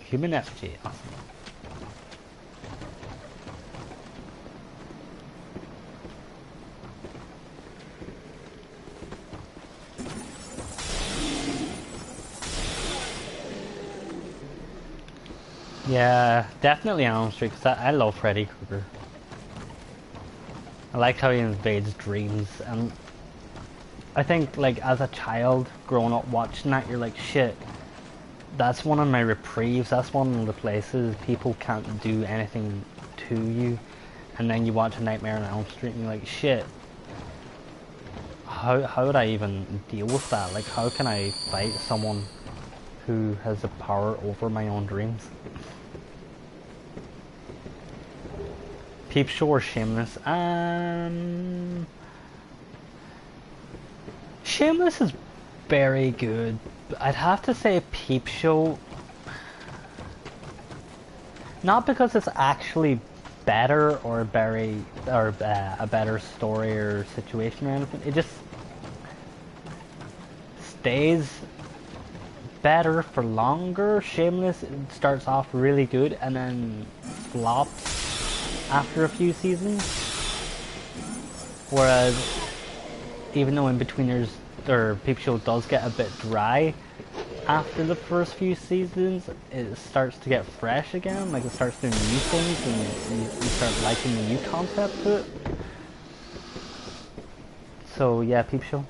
Human effigy, awesome. Yeah, definitely Elm Street, because I love Freddy Krueger. I like how he invades dreams, and I think, like, as a child growing up watching that, you're like, shit, that's one of my reprieves, that's one of the places people can't do anything to you. And then you watch A Nightmare on Elm Street and you're like, shit, how would I even deal with that? Like, how can I fight someone who has the power over my own dreams? Peep Show or Shameless? Shameless is very good. I'd have to say Peep Show. Not because it's actually better or a better story or situation or anything. It just stays better for longer. Shameless starts off really good and then flops after a few seasons. Whereas, even though In-Betweeners or Peep Show does get a bit dry after the first few seasons, it starts to get fresh again. Like, it starts doing new things and you start liking the new concept to it. So yeah, Peep Show.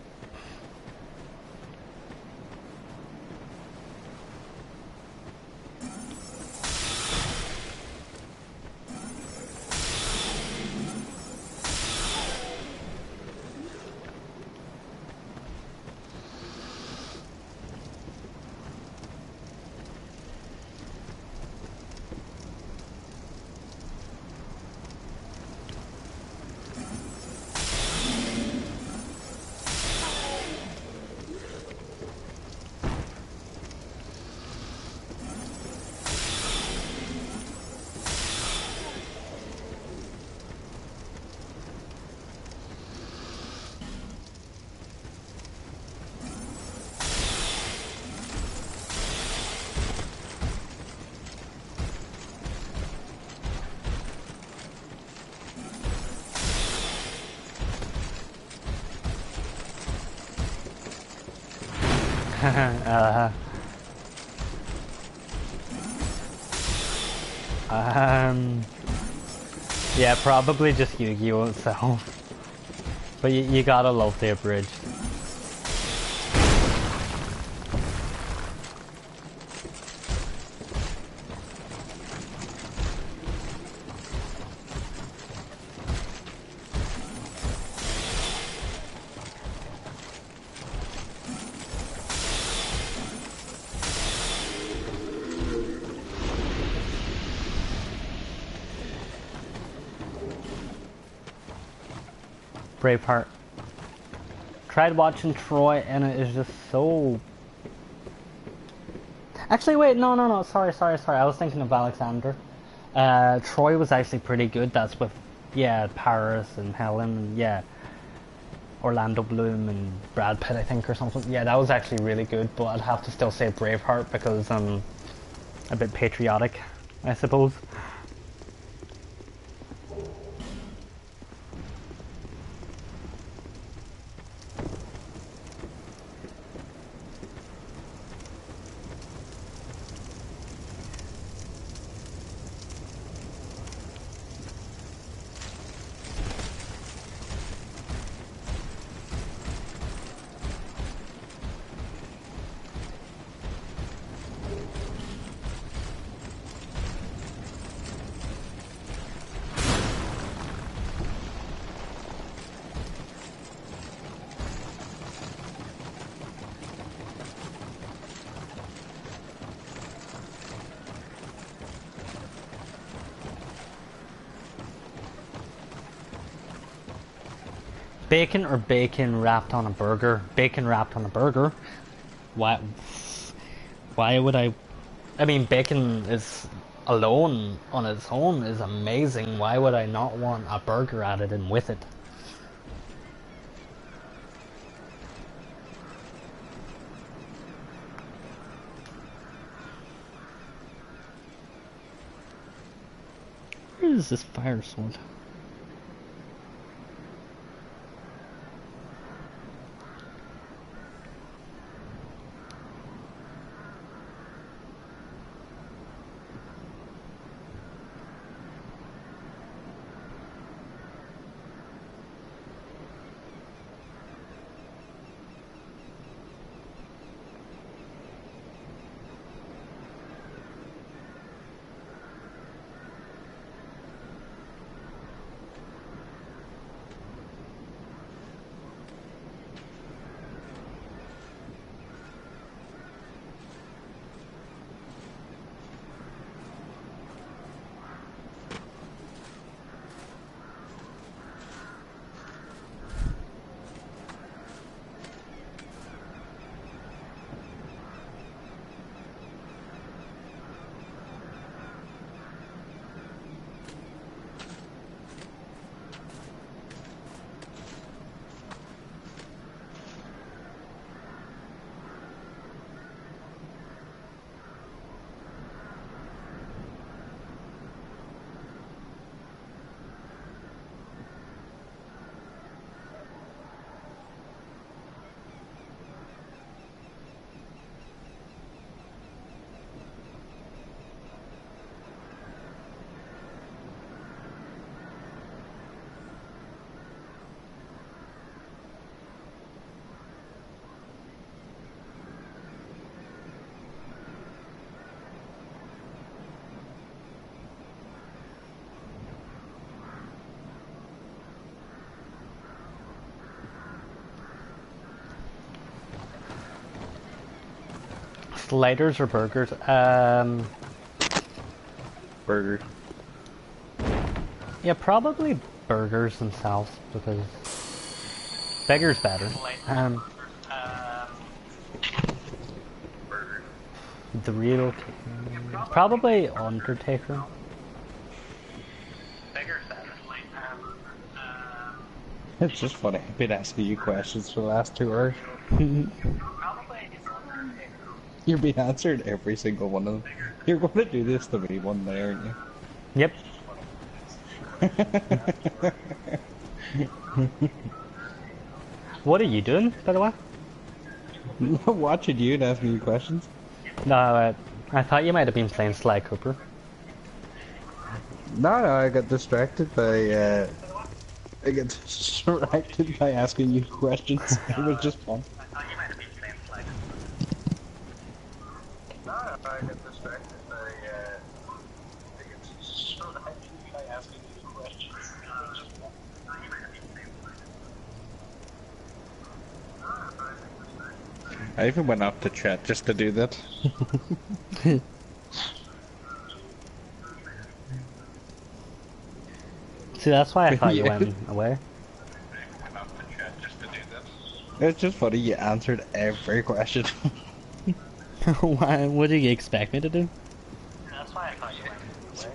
Yeah, probably just Yu-Gi-Oh itself. But you gotta love the abridged. Braveheart. Tried watching Troy and it is just so... Actually, wait, no, sorry. I was thinking of Alexander. Troy was actually pretty good. That's with, yeah, Paris and Helen and, yeah, Orlando Bloom and Brad Pitt, I think, or something. Yeah, that was actually really good, but I'd have to still say Braveheart because I'm a bit patriotic, I suppose. Bacon or bacon wrapped on a burger? Bacon wrapped on a burger. Why would I mean, bacon is alone on its own is amazing. Why would I not want a burger added in with it? Where is this fire sword? Sliders or burgers? Burger. Yeah, probably burgers themselves because bigger's better. The real probably Undertaker. It's just funny. I've been asking you questions for the last 2 hours. You're being answered every single one of them. You're going to do this to me one day, aren't you? Yep. What are you doing, by the way? Watching you and asking you questions. No, I thought you might have been playing Sly Cooper. No, I got distracted by asking you questions. It was just fun. I even went up to chat just to do that. See, that's why I thought you went away. It's just funny, you answered every question. Why? What did you expect me to do?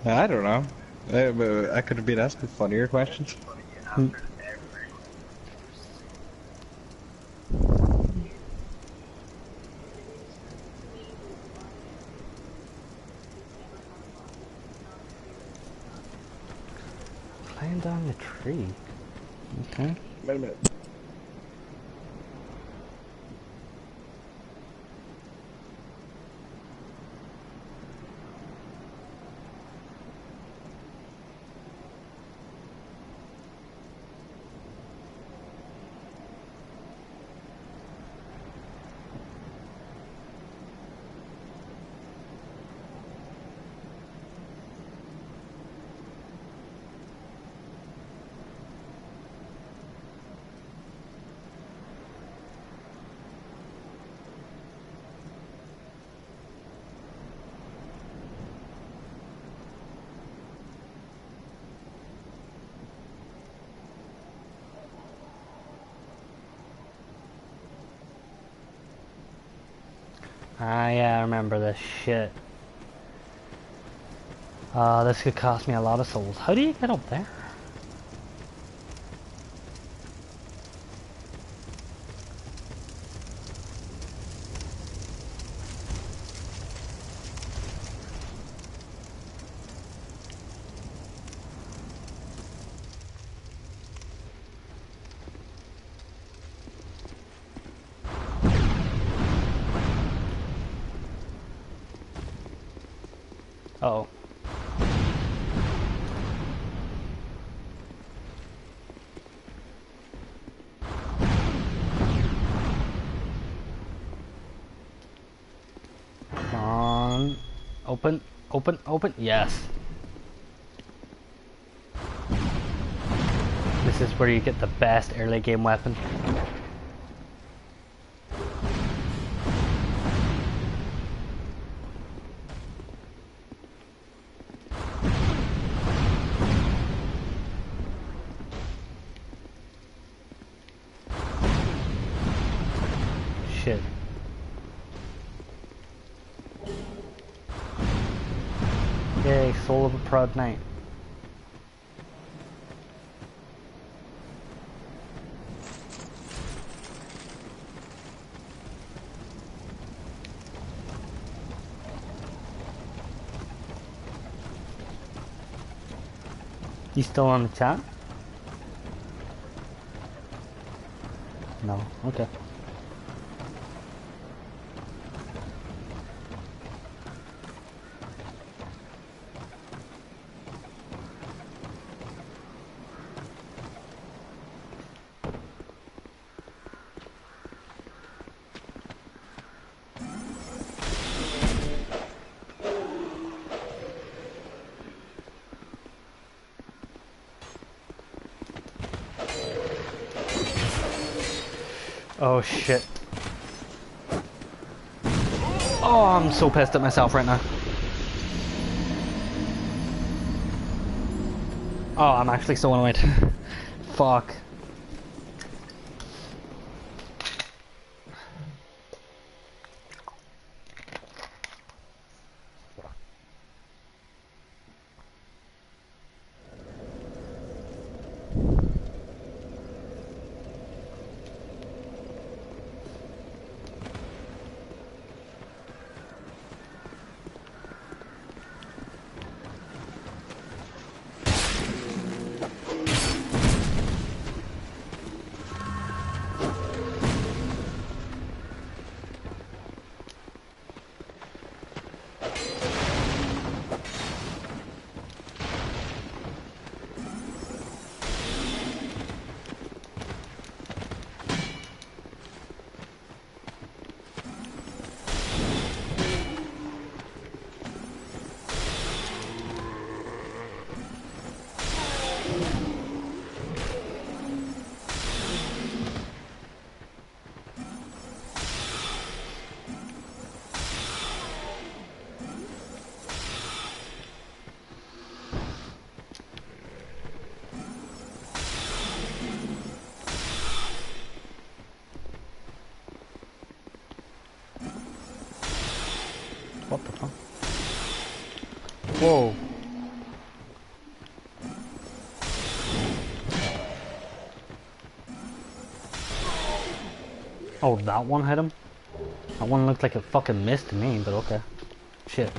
I don't know. I could have been asking funnier questions. Climb down the tree. Okay. Wait a minute. I remember this shit. This could cost me a lot of souls. How do you get up there? Oh. Come on. Open, open, open. Yes. This is where you get the best early game weapon. Shit. Yay, soul of a proud knight. You still on the chat? No, okay. Oh shit. Oh, I'm so pissed at myself right now. Oh, I'm actually so annoyed. Fuck. What the fuck? Whoa. Oh, that one hit him? That one looked like it fucking missed me, but okay. Shit.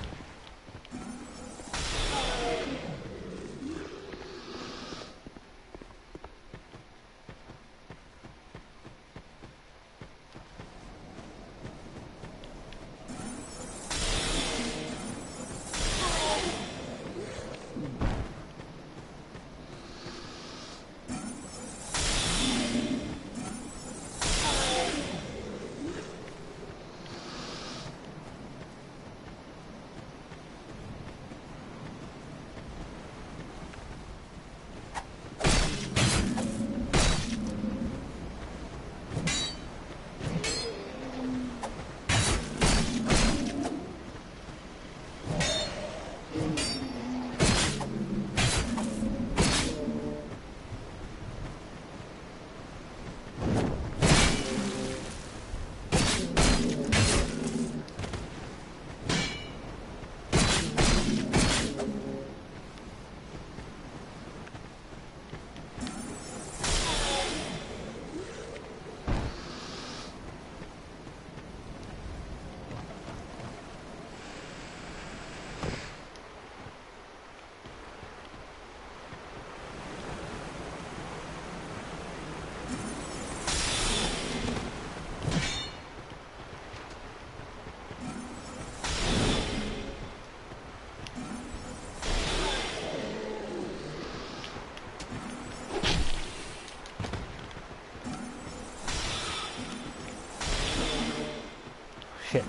Shit.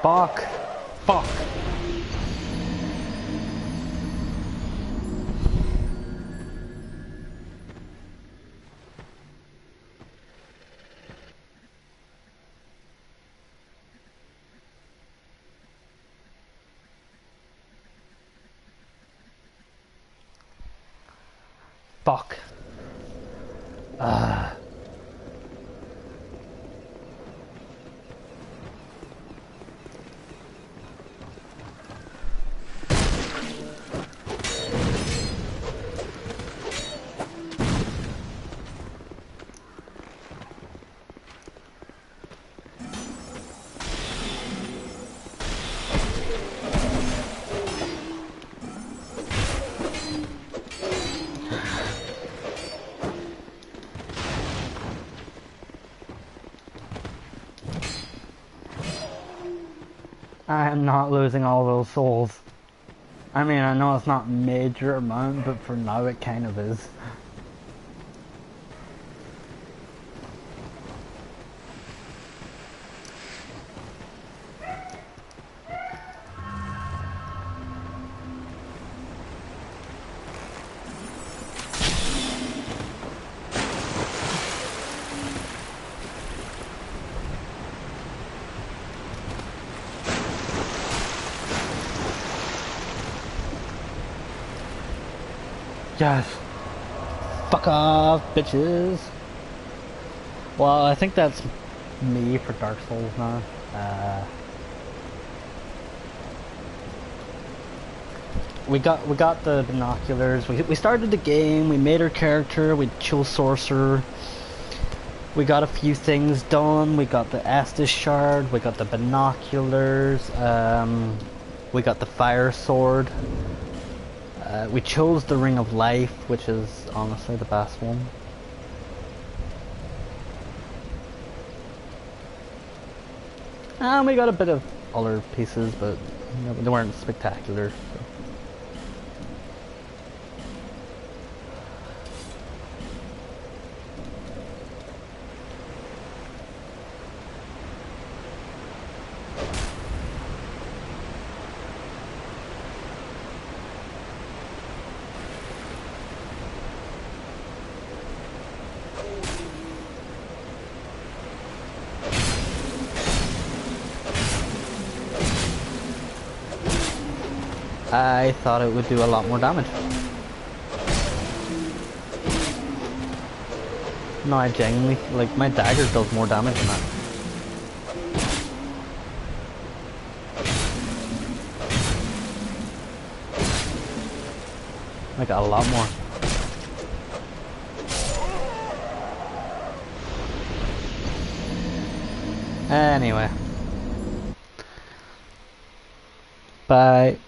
Fuck. Fuck. Fuck. I am not losing all those souls. I mean, I know it's not major amount, but for now it kind of is. Yes. Fuck off, bitches. Well, I think that's me for Dark Souls now. We got the binoculars. We started the game. We made our character. We chose sorcerer. We got a few things done. We got the Estus shard. We got the binoculars. We got the fire sword. We chose the Ring of Life, which is honestly the best one. And we got a bit of other pieces, but they weren't spectacular. So. I thought it would do a lot more damage. No, I genuinely, like, my dagger does more damage than that. Like, a lot more. Anyway. Bye.